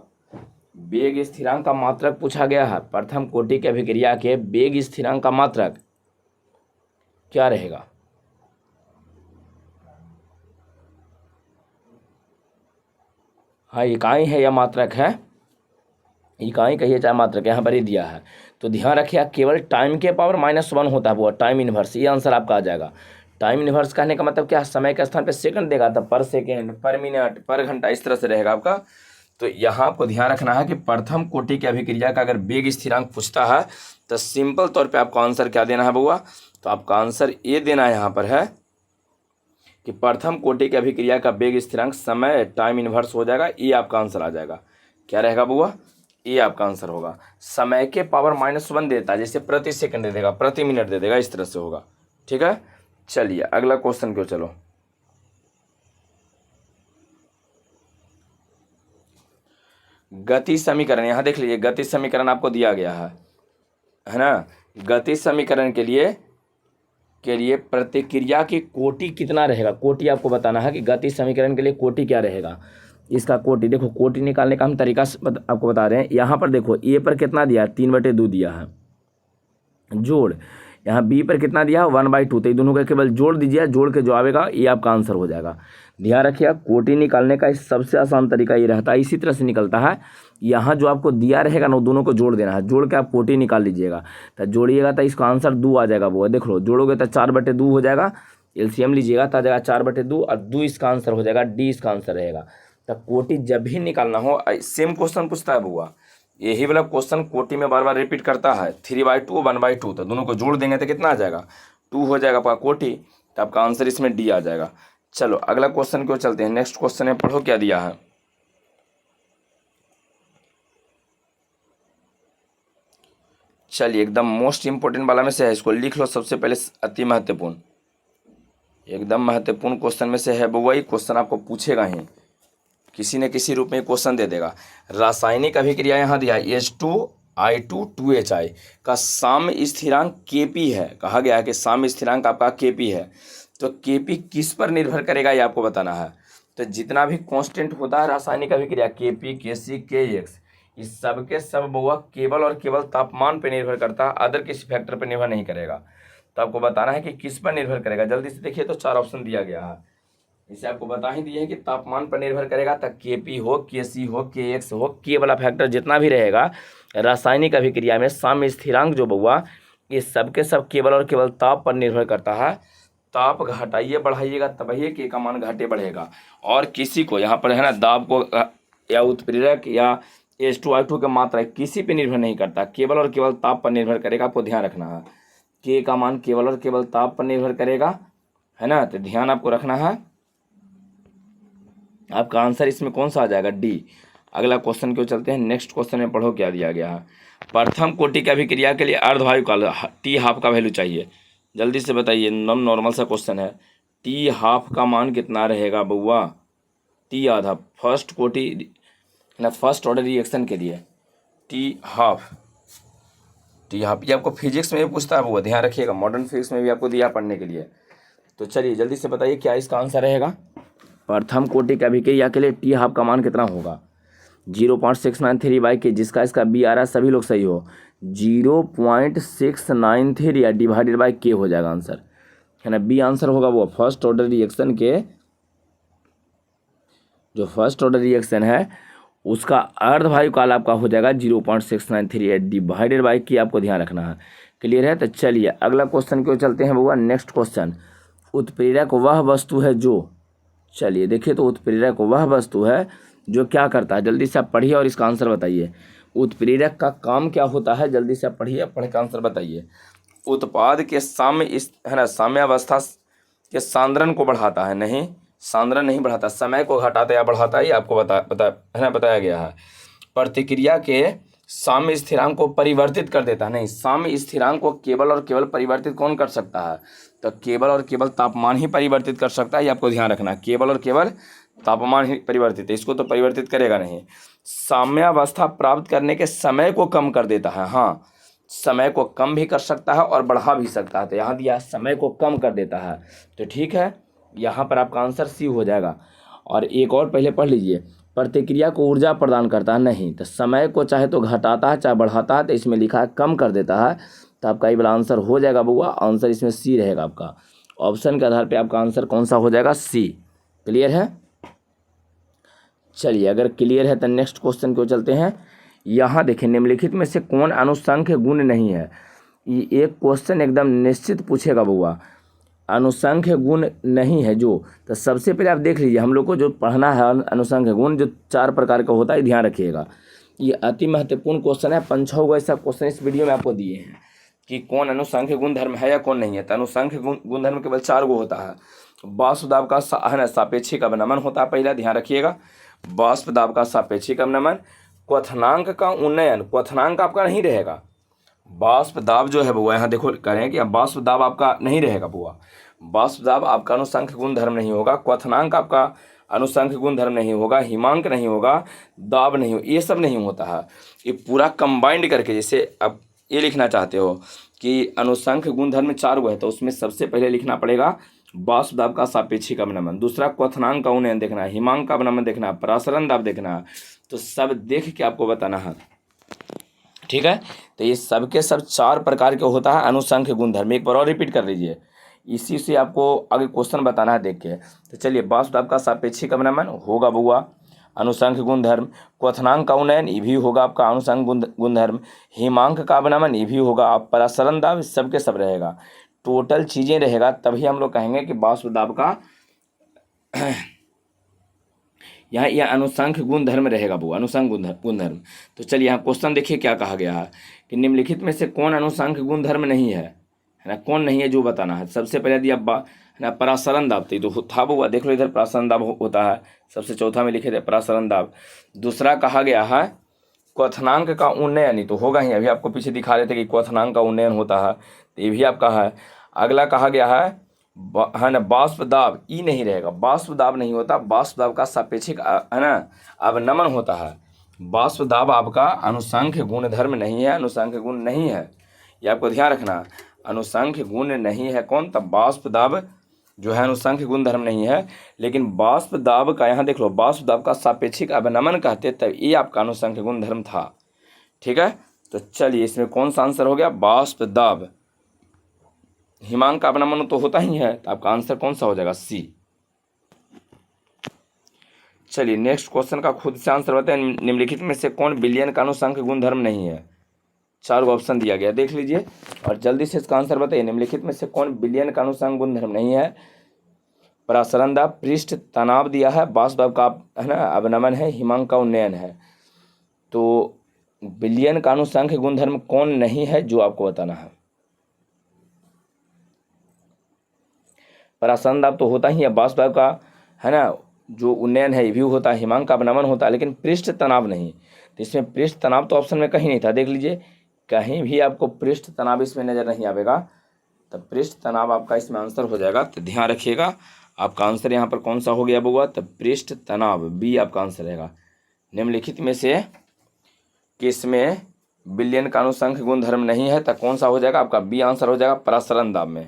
वेग स्थिरांक का मात्रक पूछा गया है, प्रथम कोटि की अभिक्रिया के वेग स्थिरांक का मात्रक क्या रहेगा। हाँ, इकाई है या मात्रक है, इकाई कहिए चाहे मात्रक, यहाँ पर ही दिया है। तो ध्यान रखिए, केवल टाइम के पावर -1 होता है वो टाइम इनवर्स, ये आंसर आपका आ जाएगा। टाइम इनवर्स कहने का मतलब क्या, समय के स्थान पे सेकंड देगा, तो पर सेकंड, पर मिनट, पर घंटा, इस तरह से रहेगा आपका। तो यहाँ आपको ध्यान रखना है कि प्रथम कोटि की अभिक्रिया का अगर वेग स्थिरांक पूछता है तो सिंपल तौर पे आपको आंसर क्या देना है बउआ, तो आपका आंसर ये देना है यहाँ पर है कि प्रथम कोटि की अभिक्रिया का वेग स्थिरांक समय टाइम इनवर्स हो जाएगा। ये आपका आंसर आ जाएगा। क्या रहेगा बउआ, ये आपका आंसर होगा। समय के पावर -1 देता है, जैसे प्रति सेकंड दे देगा, प्रति मिनट दे देगा, इस तरह से होगा। ठीक है, चलिए अगला क्वेश्चन क्यों, चलो गति समीकरण। यहाँ देख लीजिए, गति समीकरण आपको दिया गया है ना। गति समीकरण के लिए प्रतिक्रिया की कोटि कितना रहेगा, कोटि आपको बताना है कि गति समीकरण के लिए कोटि क्या रहेगा। इसका कोटि देखो, कोटि निकालने का हम तरीका आपको बता रहे हैं। यहाँ पर देखो ए पर कितना दिया है, 3/2 दिया है, जोड़। यहाँ बी पर कितना दिया है, 1/2। तो ये दोनों का केवल जोड़ दीजिए, जोड़ के जो आएगा ये आपका आंसर हो जाएगा। ध्यान रखिए, कोटि निकालने का सबसे आसान तरीका ये रहता है, इसी तरह से निकलता है। यहाँ जो आपको दिया रहेगा ना, दोनों को जोड़ देना है, जोड़ के आप कोटि निकाल लीजिएगा। तो जोड़िएगा तो इसका आंसर 2 आ जाएगा। वो देख लो, जोड़ोगे तो 4/2 हो जाएगा। एलसीएम लीजिएगा तो आ जाएगा 4/2 और 2 इसका आंसर हो जाएगा, डी इसका आंसर रहेगा। तो कोटि जब भी निकालना हो, सेम क्वेश्चन पूछता है बुआ, यही वाला क्वेश्चन कोटि में बार बार रिपीट करता है। 3/2 1/2, तो दोनों को जोड़ देंगे तो कितना आ जाएगा, 2 हो जाएगा आपका कोटि। तो आपका आंसर इसमें डी आ जाएगा। चलो अगला क्वेश्चन क्यों चलते हैं, नेक्स्ट क्वेश्चन है, पढ़ो क्या दिया है। चलिए एकदम मोस्ट इंपोर्टेंट वाला में से है, इसको लिख लो सबसे पहले, अति महत्वपूर्ण, एकदम महत्वपूर्ण क्वेश्चन में से है बुआ। ये क्वेश्चन आपको पूछेगा ही, किसी न किसी रूप में क्वेश्चन दे देगा। रासायनिक अभिक्रिया यहाँ दिया है, H2I2 2HI का साम्य स्थिरांक Kp है। कहा गया है कि साम्य स्थिरांक आपका Kp है। तो Kp किस पर निर्भर करेगा, ये आपको बताना है। तो जितना भी कांस्टेंट होता है रासायनिक अभिक्रिया, Kp, Kc, Kx, इस सब के सब बुआ केवल और केवल तापमान पर निर्भर करता है, अदर किसी फैक्टर पर निर्भर नहीं करेगा। तो आपको बताना है कि किस पर निर्भर करेगा। जल्दी से देखिए, तो 4 ऑप्शन दिया गया है, इसे आपको बता ही दिए है कि तापमान पर निर्भर करेगा। तो Kp हो, Kc हो, Kx हो, K वाला फैक्टर जितना भी रहेगा रासायनिक अभिक्रिया में साम्य स्थिरांक जो बउआ, ये सब के सब केवल और केवल ताप पर निर्भर करता है। ताप घटाइए बढ़ाइएगा तभी K का मान घाटे बढ़ेगा। और किसी को यहाँ पर है ना, दाब को या उत्प्रेरक या H2I2 की मात्रा किसी पे निर्भर नहीं करता, केवल और केवल ताप पर निर्भर करेगा। आपको ध्यान रखना है, K का मान केवल और केवल ताप पर निर्भर करेगा, है ना। तो ध्यान आपको रखना है। आपका आंसर इसमें कौन सा आ जाएगा, डी। अगला क्वेश्चन क्यों चलते हैं, नेक्स्ट क्वेश्चन में पढ़ो क्या दिया गया है। प्रथम कोटि की अभिक्रिया के लिए अर्धवायु काल T½ का वैल्यू चाहिए, जल्दी से बताइए। नॉर्मल सा क्वेश्चन है, T½ का मान कितना रहेगा बउआ, T½ फर्स्ट कोटि ना, फर्स्ट ऑर्डर रिएक्शन के लिए T½ ये आपको फिजिक्स में भी पूछता है बउआ, ध्यान रखिएगा, मॉडर्न फिजिक्स में भी आपको दिया पढ़ने के लिए। तो चलिए जल्दी से बताइए क्या इसका आंसर रहेगा। प्रथम कोटि की अभिक्रिया के लिए T½ का मान कितना होगा, 0.693/K, जिसका इसका बी आ रहा है, सभी लोग सही हो, 0.693 या डिवाइडेड बाई K हो जाएगा आंसर, है ना। बी आंसर होगा वो फर्स्ट ऑर्डर रिएक्शन के, जो फर्स्ट ऑर्डर रिएक्शन है उसका अर्धवायु काल आपका हो जाएगा 0.693 डिवाइडेड बाई K, आपको ध्यान रखना है। क्लियर है। तो चलिए अगला क्वेश्चन क्यों चलते हैं बउआ, नेक्स्ट क्वेश्चन। उत्प्रेरक वह वस्तु है जो, चलिए देखिए, तो उत्प्रेरक वह वस्तु है जो क्या करता है, जल्दी से आप पढ़िए और इसका आंसर बताइए। उत्प्रेरक का काम क्या होता है, जल्दी से आप पढ़िए, पढ़ के आंसर बताइए। उत्पाद के साम्य है ना, साम्यावस्था के सांद्रण को बढ़ाता है, नहीं सांद्रण नहीं बढ़ाता, समय को घटाता या बढ़ाता है, आपको बताया गया है। प्रतिक्रिया के साम्य स्थिरांक को परिवर्तित कर देता है, नहीं साम्य स्थिरांक को केवल और केवल परिवर्तित कौन कर सकता है, तो केवल और केवल तापमान ही परिवर्तित कर सकता है, ये आपको ध्यान रखना है। केवल और केवल तापमान ही परिवर्तित है, इसको तो परिवर्तित करेगा नहीं। साम्यावस्था प्राप्त करने के समय को कम कर देता है, हाँ समय को कम भी कर सकता है और बढ़ा भी सकता है। तो यहाँ दिया समय को कम कर देता है, तो ठीक है, यहाँ पर आपका आंसर सी हो जाएगा। और एक और पहले पढ़ लीजिए, प्रतिक्रिया को ऊर्जा प्रदान करता है, नहीं तो समय को चाहे तो घटाता है चाहे बढ़ाता है, तो इसमें लिखा है कम कर देता है। तो आपका ये वाला आंसर हो जाएगा बउआ, आंसर इसमें सी रहेगा आपका। ऑप्शन के आधार पे आपका आंसर कौन सा हो जाएगा, सी। क्लियर है। चलिए अगर क्लियर है तो नेक्स्ट क्वेश्चन को चलते हैं। यहाँ देखिए, निम्नलिखित में से कौन अनुसंख्य गुण नहीं है, ये एक क्वेश्चन एकदम निश्चित पूछेगा बउआ। अनुसंख्य गुण नहीं है जो, तो सबसे पहले आप देख लीजिए, हम लोग को जो पढ़ना है अनुसंख्य गुण जो 4 प्रकार का होता है, ध्यान रखिएगा। ये अति महत्वपूर्ण क्वेश्चन है, 5-6 ऐसा क्वेश्चन इस वीडियो में आपको दिए हैं कि कौन अनुसंख्य गुण धर्म है या कौन नहीं है। तो अनुसंख्य गुण धर्म केवल 4 गो होता है। वाष्प दाब का सापेक्षिक अवनमन होता है, पहला ध्यान रखिएगा। वाष्प दाब का सापेक्षिक अवनमन, क्वथनांक का उन्नयन, क्वथनांक आपका नहीं रहेगा। वाष्प दाब जो है बुआ, यहाँ देखो करें कि वाष्प दाब आपका नहीं रहेगा बुआ, वाष्प दाब आपका अनुसंख्य गुण धर्म नहीं होगा, क्वथनांक आपका अनुसंख्य गुण धर्म नहीं होगा, हिमांक नहीं होगा, दाब नहीं हो, ये सब नहीं होता है। ये पूरा कंबाइंड करके, जैसे अब ये लिखना चाहते हो कि अनुसंख्य गुण धर्म 4 गो है, तो उसमें सबसे पहले लिखना पड़ेगा वाष्प दाब का सापेक्षिक अवनमन, दूसरा क्वथनांक का उन्नयन देखना है, हिमांक का अवनमन देखना है, परासरण दाब देखना है। तो सब देख के आपको बताना है, ठीक है। तो ये सब के सब 4 प्रकार के होता है अनुसंख्य गुण धर्म। एक बार और रिपीट कर लीजिए, इसी से आपको आगे क्वेश्चन बताना है देख के। तो चलिए, वाष्प दाब का सापेक्षिक अवनमन होगा बुआ अनुसंख्य गुण धर्म, क्वथनांक का उन्नयन ये भी होगा आपका अनुसंख्य गुण धर्म, हिमांक का अवनमन ये भी होगा, आप परासरण दाब सब के सब रहेगा, टोटल चीज़ें रहेगा, तभी हम लोग कहेंगे कि वाष्प दाब का यहाँ यह अनुसंख्य गुण धर्म रहेगा वो अनुसंख्य गुण धर्म। तो चलिए यहाँ क्वेश्चन देखिए क्या कहा गया है कि निम्नलिखित में से कौन अनुसंख्य गुण धर्म नहीं है ना, कौन नहीं है जो बताना है। सबसे पहले दिया है ना परासरण दाब, तो था वो, देख लो इधर परासरण दाब होता है, सबसे चौथा में लिखे थे परासरण दाब। दूसरा कहा गया है क्वथनांक का उन्नयन, तो होगा ही, अभी आपको पीछे दिखा रहे थे कि क्वथनांक का उन्नयन होता है, तो ये भी आपका है। अगला कहा गया है ना वाष्प दाब, ई नहीं रहेगा, वाष्प दाब नहीं होता, वाष्प दाब का सापेक्षिक है ना अवनमन होता है। वाष्प दाब आपका अनुसंख्य गुण धर्म नहीं है, अनुसंख्य गुण नहीं है, ये आपको ध्यान रखना। अनुसंख्य गुण नहीं है कौन, तब वाष्प दाब जो है अनुसंख्य गुण धर्म नहीं है, लेकिन वाष्प दाब का यहाँ देख लो, वाष्प दाब का सापेक्षिक अवनमन कहते, तब ये आपका अनुसंख्य गुण धर्म था, ठीक है। तो चलिए इसमें कौन सा आंसर हो गया, वाष्प दाब। हिमांक का अवनमन तो होता ही है, तो आपका आंसर कौन सा हो जाएगा, सी। चलिए नेक्स्ट क्वेश्चन का खुद से आंसर बताएं, निम्नलिखित में से कौन विलयन का अनुसंख्य गुण धर्म नहीं है। 4 ऑप्शन दिया गया, देख लीजिए और जल्दी से इसका आंसर बताइए। निम्नलिखित में से कौन विलयन का अनुसंख्य गुण धर्म नहीं है। परासरण दाब, पृष्ठ तनाव दिया है, वाष्प दाब का है ना अवनमन है, हिमांक का उन्नयन है। तो विलयन का अनुसंख्य गुण धर्म कौन नहीं है जो आपको बताना है। परासरण दाब तो होता ही है, वाष्प दाब का है ना जो उन्नयन है ये भी होता है, हिमांक का अवनमन होता है, लेकिन पृष्ठ तनाव नहीं। तो इसमें पृष्ठ तनाव तो ऑप्शन में कहीं नहीं था, देख लीजिए कहीं भी आपको पृष्ठ तनाव इसमें नजर नहीं आएगा, तो पृष्ठ तनाव आपका इसमें आंसर हो जाएगा। तो ध्यान रखिएगा आपका आंसर यहाँ पर कौन सा हो गया बुआ, तो पृष्ठ तनाव, बी आपका आंसर रहेगा। निम्नलिखित में से किसमें विलयन का अनुसंख्य गुण धर्म नहीं है, तो कौन सा हो जाएगा आपका, बी आंसर हो जाएगा परासरण दाब में।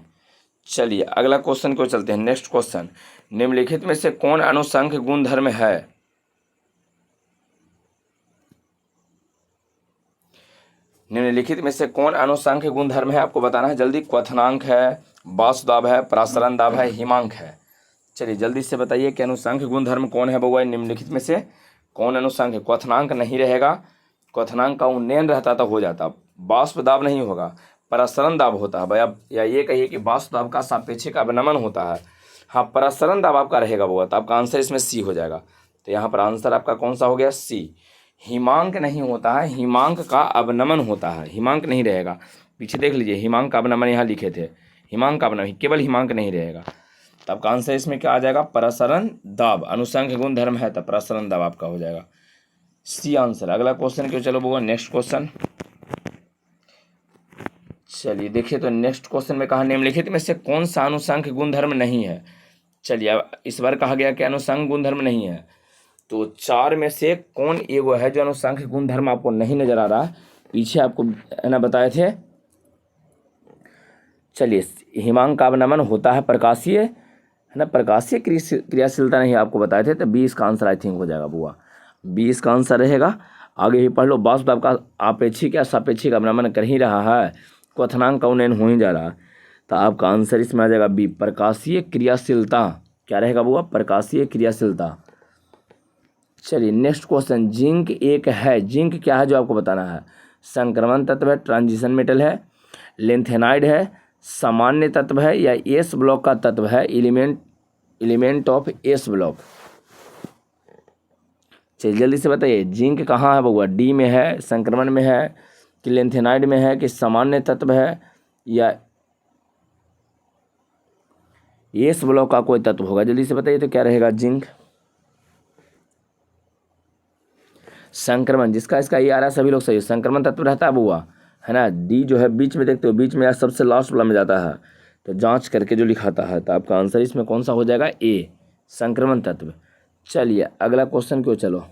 चलिए अगला क्वेश्चन को चलते हैं, नेक्स्ट क्वेश्चन, निम्नलिखित में से कौन अनुसंख्य गुण धर्म है। निम्नलिखित में से कौन अनुसंख्य गुण धर्म है आपको बताना है जल्दी। क्वथनांक है, वाष्प दाब है, परासरण दाब है, हिमांक है। चलिए जल्दी से बताइए कि अनुसंख्य गुण धर्म कौन है बउआ, निम्नलिखित में से कौन अनुसंख्य। क्वथनांक नहीं रहेगा, क्वथनांक का उन्नयन रहता तो हो जाता, वाष्प दाब नहीं होगा, परासरण दाब होता है भैया, या ये कहिए कि वाष्प दाब का सापेक्षिक अवनमन होता है। हाँ परासरण दाब आपका रहेगा बउआ, तो आपका आंसर इसमें सी हो जाएगा। तो यहाँ पर आंसर आपका कौन सा हो गया, सी। हिमांक नहीं होता है, हिमांक का अवनमन होता है, हिमांक नहीं रहेगा। पीछे देख लीजिए हिमांक का अवनमन यहाँ लिखे थे, हिमांक का अवनमन, केवल हिमांक नहीं रहेगा। तो आपका आंसर इसमें क्या आ जाएगा, परासरण दाब। अनुसंख्य गुण धर्म है तो परासरण दाब आपका हो जाएगा, सी आंसर। अगला क्वेश्चन क्यों, चलो बोलो नेक्स्ट क्वेश्चन। चलिए देखिए तो नेक्स्ट क्वेश्चन में कहा निम्नलिखित में से कौन सा अनुसंख्य गुण धर्म नहीं है। चलिए अब इस बार कहा गया कि अनुसंख्य गुण धर्म नहीं है, तो 4 में से कौन एगो है जो अनुसंख्य गुण धर्म आपको नहीं नजर आ रहा, पीछे आपको है ना बताए थे। चलिए हिमांक का अवनमन होता है प्रकाशीय है ना, प्रकाशीय क्रियाशीलता नहीं आपको बताए थे, तो 20 का आंसर आई थिंक हो जाएगा बुआ, 20 का आंसर रहेगा। आगे ही पढ़ लो, वाष्प दाब का आपेक्षिक या सापेक्षिक अवनमन कर ही रहा है, क्वथनांक का उन्नयन हो ही जा रहा है, तो आपका आंसर इसमें आ जाएगा बी, प्रकाशीय क्रियाशीलता। क्या रहेगा बुआ, प्रकाशीय क्रियाशीलता। चलिए नेक्स्ट क्वेश्चन, जिंक एक है, जिंक क्या है जो आपको बताना है। संक्रमण तत्व है, ट्रांजिशन मेटल है, लेंथेनाइड है, सामान्य तत्व है या एस ब्लॉक का तत्व है, एलिमेंट ऑफ एस ब्लॉक। चलिए जल्दी से बताइए, जिंक कहाँ है बउआ, डी में है, संक्रमण में है, कि लेंथेनाइड में है, कि सामान्य तत्व है, या एस ब्लॉक का कोई तत्व होगा। जल्दी से बताइए तो क्या रहेगा, जिंक। संक्रमण, जिसका इसका ये आ रहा है सभी लोग सही, संक्रमण तत्व रहता है बउआ, है ना। डी जो है बीच में देखते हो, बीच में या सबसे लास्ट वाला में जाता है, तो जांच करके जो लिखाता है, तो आपका आंसर इसमें कौन सा हो जाएगा, ए, संक्रमण तत्व। चलिए अगला क्वेश्चन क्यों, चलो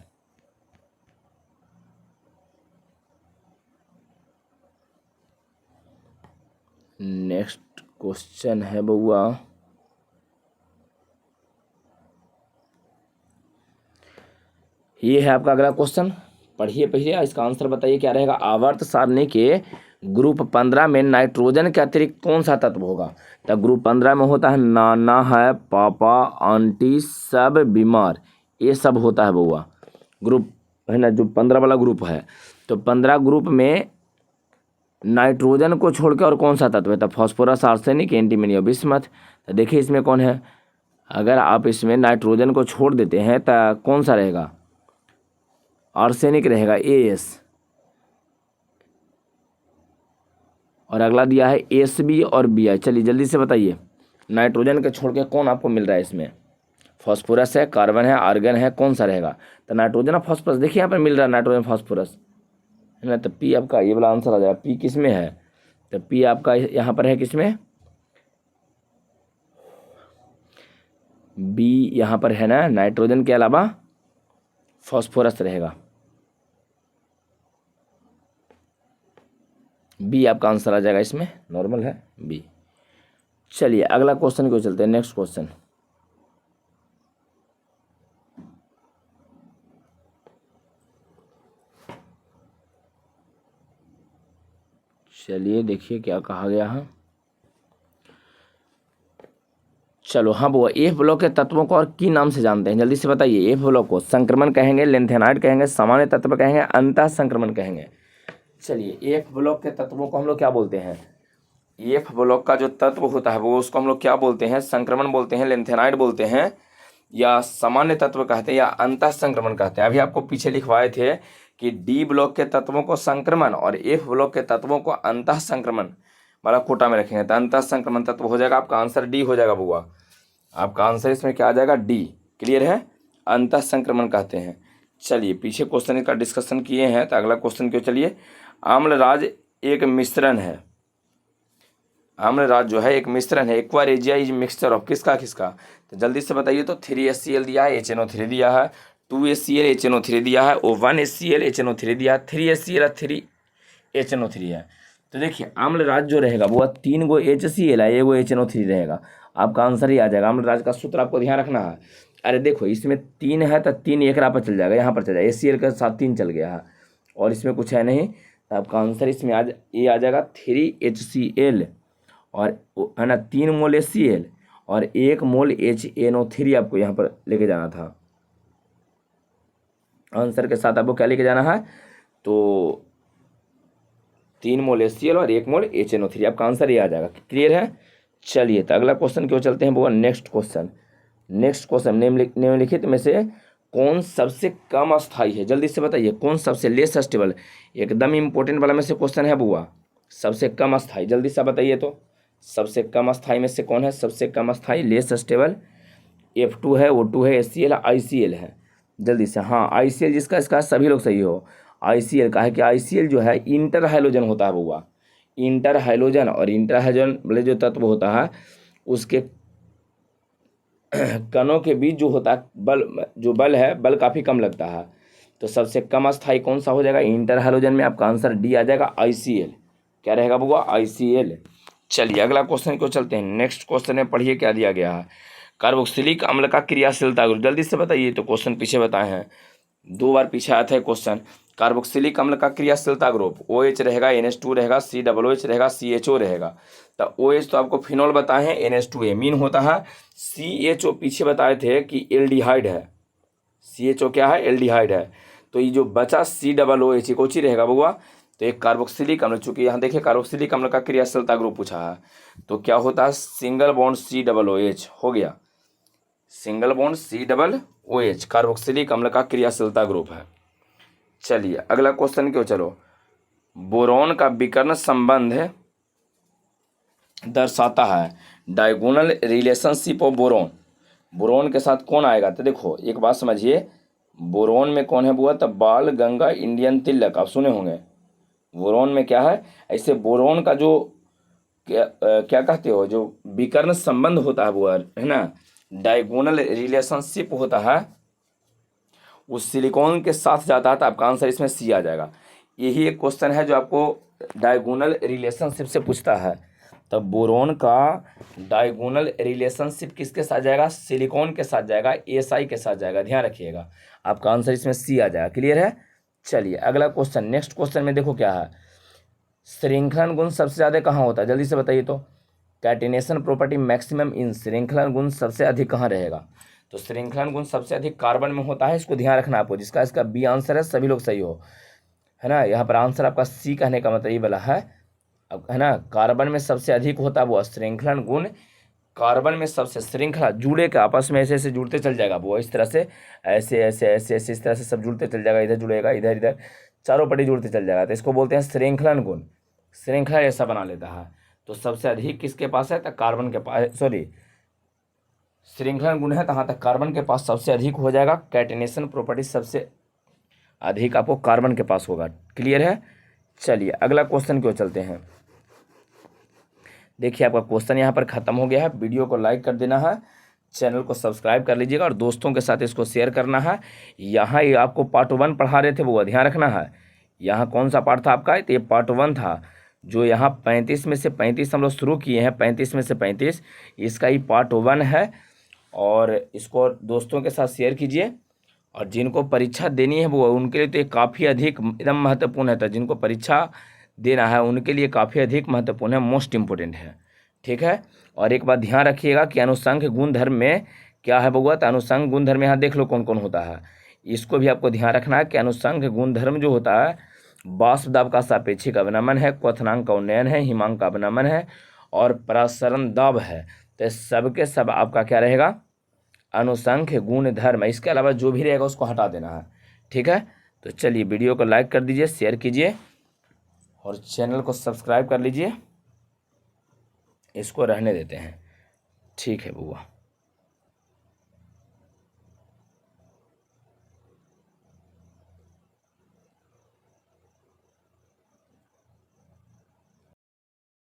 नेक्स्ट क्वेश्चन है बउआ, ये है आपका अगला क्वेश्चन, पढ़िए पढ़िए, इसका आंसर बताइए क्या रहेगा। आवर्त सारणी के ग्रुप 15 में नाइट्रोजन के अतिरिक्त कौन सा तत्व होगा। तो ग्रुप 15 में होता है नाना है, पापा, आंटी, सब बीमार, ये सब होता है बउआ, ग्रुप है ना, जो 15 वाला ग्रुप है। तो 15 ग्रुप में नाइट्रोजन को छोड़ के और कौन सा तत्व है, तो फॉस्फोरस, आर्सेनिक, एंटीमनी और बिस्मथ। तो देखिए इसमें कौन है, अगर आप इसमें नाइट्रोजन को छोड़ देते हैं तो कौन सा रहेगा, आर्सेनिक रहेगा, एस, और अगला दिया है एस बी और बी आई। चलिए जल्दी से बताइए, नाइट्रोजन के छोड़ के कौन आपको मिल रहा है इसमें, फॉस्फोरस है, कार्बन है, आर्गन है, कौन सा रहेगा। तो नाइट्रोजन और फॉस्फोरस, देखिए यहाँ पर मिल रहा है नाइट्रोजन फॉस्फोरस, है ना। तो पी आपका ये वाला आंसर आ जाएगा, पी किस में है, तो पी आपका यहाँ पर है किसमें, बी यहाँ पर है ना, नाइट्रोजन के अलावा फॉस्फोरस रहेगा, बी आपका आंसर आ जाएगा इसमें, नॉर्मल है बी। चलिए अगला क्वेश्चन क्यों चलते हैं, नेक्स्ट क्वेश्चन। चलिए देखिए क्या कहा गया है, चलो हाँ वो एफ ब्लॉक के तत्वों को और की नाम से जानते हैं, जल्दी से बताइए। एफ ब्लॉक को संक्रमण कहेंगे, लेंथेनाइड कहेंगे, सामान्य तत्व कहेंगे, अंतः संक्रमण कहेंगे। चलिए एफ ब्लॉक के तत्वों को हम लोग क्या बोलते हैं, एफ ब्लॉक का जो तत्व होता है वो उसको हम लोग क्या बोलते हैं, संक्रमण बोलते हैं, लेंथेनाइड बोलते हैं, या सामान्य तत्व कहते हैं, या अंतः संक्रमण कहते हैं। अभी आपको पीछे लिखवाए थे कि डी ब्लॉक के तत्वों को संक्रमण और एफ ब्लॉक के तत्वों को अंतः संक्रमण वाला कोटा में रखेंगे, तो अंतः संक्रमण तत्व हो जाएगा आपका आंसर डी हो जाएगा बुआ, आपका आंसर इसमें क्या आ जाएगा, डी। क्लियर है, अंतः संक्रमण कहते हैं। चलिए पीछे क्वेश्चन का डिस्कशन किए हैं, तो अगला क्वेश्चन क्यों, चलिए आम्लराज एक मिश्रण है, आम्लराज जो है एक मिश्रण है, aqua regia is mixture of किसका किसका, तो जल्दी से बताइए। तो 3HCl दिया है, HNO3 दिया है, 2HCl HNO3 दिया है, और 1HCl HNO3 दिया है, 3HCl 3 HNO3 है। तो देखिए आम्लराज जो रहेगा वो 3 गो HCl है, 1 गो HNO3 रहेगा, आपका आंसर ही आ जाएगा। आम्लराज का सूत्र आपको ध्यान रखना है। अरे देखो इसमें 3 है तो 3 एक पर चल जाएगा, यहाँ पर चल जाएगा, HCl के साथ 3 चल गया है, और इसमें कुछ है नहीं, तो आपका आंसर इसमें आज ये आ जाएगा 3HCl, और है ना 3 मोल HCl और 1 मोल HNO3 आपको यहाँ पर लेके जाना था, आंसर के साथ आपको क्या लेके जाना है, तो 3 मोल HCl और 1 मोल HNO3, आपका आंसर ये आ जाएगा। क्लियर है, चलिए तो अगला क्वेश्चन क्यों चलते हैं वो, नेक्स्ट क्वेश्चन। नेक्स्ट क्वेश्चन निम्नलिखित में से कौन सबसे कम अस्थाई है, जल्दी से बताइए, कौन सबसे लेस स्टेबल, एकदम इंपॉर्टेंट वाला में से क्वेश्चन है बुआ, सबसे कम अस्थाई, जल्दी से बताइए। तो सबसे कम अस्थाई में से कौन है, सबसे कम अस्थाई लेस स्टेबल, F2 है, O2 है, HCl है, ICl है, जल्दी से। हाँ ICl, जिसका इसका सभी लोग सही हो, ICl का है कि ICl जो है इंटर हाइलोजन होता है बुआ, इंटर हाइलोजन, और इंटर हाइलोजन वाले जो तत्व होता है उसके कणों के बीच जो होता है बल, जो बल है, बल काफ़ी कम लगता है, तो सबसे कम अस्थाई कौन सा हो जाएगा, इंटर हाइलोजन में, आपका आंसर डी आ जाएगा, ICl। क्या रहेगा बुआ, ICl। चलिए अगला क्वेश्चन को चलते हैं, नेक्स्ट क्वेश्चन में पढ़िए क्या दिया गया है, कार्बोक्सिलिक अम्ल का क्रियाशीलता ग्रुप, जल्दी से बताइए। तो क्वेश्चन पीछे बताए हैं, 2 बार पीछे आया था क्वेश्चन, कार्बोक्सिलिक अम्ल का क्रियाशीलता ग्रुप OH रहेगा, NH2 रहेगा, COOH रहेगा, CHO रहेगा। तो OH तो आपको फिनॉल बताए हैं, NH2 एमीन होता है, CHO पीछे बताए थे कि एल्डिहाइड है, CHO क्या है, एल्डिहाइड है। तो ये जो बचा COOH कोची रहेगा बउआ, तो एक कार्बोक्सिलिक अम्ल, चूंकि यहाँ देखिए कार्बोक्सिलिक अम्ल का क्रियाशीलता ग्रुप पूछा है, तो क्या होता है सिंगल बॉन्ड COOH हो गया, सिंगल बॉन्ड COOH कार्बोक्सिलिक अम्ल का क्रियाशीलता ग्रुप है। चलिए अगला क्वेश्चन क्यों, चलो बोरॉन का विकर्ण संबंध दर्शाता है diagonal relationship of boron, boron के साथ कौन आएगा, तो देखो एक बात समझिए, बोरॉन में कौन है बुआ, तब बाल गंगा इंडियन तिलक आप सुने होंगे। बोरॉन में क्या है, ऐसे बोरॉन का जो क्या कहते हो, जो विकर्ण संबंध होता है बुआ, है ना, डायगोनल रिलेशनशिप होता है, उस सिलिकॉन के साथ जाता है, तो आपका आंसर इसमें सी आ जाएगा। यही एक क्वेश्चन है जो आपको डायगोनल रिलेशनशिप से पूछता है। तब बोरॉन का डायगोनल रिलेशनशिप किसके साथ जाएगा, सिलिकॉन के साथ जाएगा, SI के साथ जाएगा, ध्यान रखिएगा, आपका आंसर इसमें सी आ जाएगा। क्लियर है। चलिए अगला क्वेश्चन, नेक्स्ट क्वेश्चन में देखो क्या है, श्रृंखलन गुण सबसे ज़्यादा कहाँ होता है, जल्दी से बताइए तो। कैटिनेशन प्रॉपर्टी मैक्सिमम इन, श्रृंखलन गुण सबसे अधिक कहाँ रहेगा, तो श्रृंखलन गुण सबसे अधिक कार्बन में होता है, इसको ध्यान रखना आपको, जिसका इसका बी आंसर है, सभी लोग सही हो, है ना। यहाँ पर आंसर आपका सी कहने का मतलब ये वाला है, अब है ना, कार्बन में सबसे अधिक होता है वो श्रृंखलन गुण, कार्बन में सबसे श्रृंखला जुड़े के आपस में ऐसे ऐसे जुड़ते चल जाएगा वो, इस तरह से ऐसे ऐसे ऐसे ऐसे इस तरह से सब जुड़ते चल जाएगा, इधर जुड़ेगा इधर इधर चारों पट्टी जुड़ते चल जाएगा, तो इसको बोलते हैं श्रृंखलन गुण, श्रृंखला ऐसा बना लेता है। तो सबसे अधिक किसके पास है, तो कार्बन के पास, सॉरी श्रृंखलन गुण है, तो हाँ तक कार्बन के पास सबसे अधिक हो जाएगा, कैटिनेशन प्रॉपर्टी सबसे अधिक आपको कार्बन के पास होगा। क्लियर है। चलिए अगला क्वेश्चन क्यों चलते हैं, देखिए आपका क्वेश्चन यहाँ पर खत्म हो गया है। वीडियो को लाइक कर देना है, चैनल को सब्सक्राइब कर लीजिएगा और दोस्तों के साथ इसको शेयर करना है। यहाँ ये आपको पार्ट 1 पढ़ा रहे थे, वो ध्यान रखना है। यहाँ कौन सा पार्ट था आपका, तो ये पार्ट 1 था, जो यहाँ 35 में से 35 हम लोग शुरू किए हैं, 35 में से 35, इसका ही पार्ट 1 है। और इसको दोस्तों के साथ शेयर कीजिए, और जिनको परीक्षा देनी है वो उनके लिए तो ये काफ़ी अधिक एकदम महत्वपूर्ण है, तो जिनको परीक्षा देना है उनके लिए काफ़ी अधिक महत्वपूर्ण है, मोस्ट इम्पोर्टेंट है। ठीक है। और एक बात ध्यान रखिएगा कि अनुसंघ गुण धर्म में क्या है बउआ, तो अनुसंघ गुण धर्म यहाँ देख लो कौन कौन होता है, इसको भी आपको ध्यान रखना है कि अनुसंघ गुण धर्म जो होता है, वाष्प दाब का सापेक्षिक अवनमन है, क्वथनांक का उन्नयन है, हिमांक का अवनमन है, और प्रसरण दाब है, तो सबके सब आपका क्या रहेगा, अनुसंख्य गुण धर्म। इसके अलावा जो भी रहेगा उसको हटा देना है। ठीक है। तो चलिए वीडियो को लाइक कर दीजिए, शेयर कीजिए और चैनल को सब्सक्राइब कर लीजिए, इसको रहने देते हैं। ठीक है बुआ।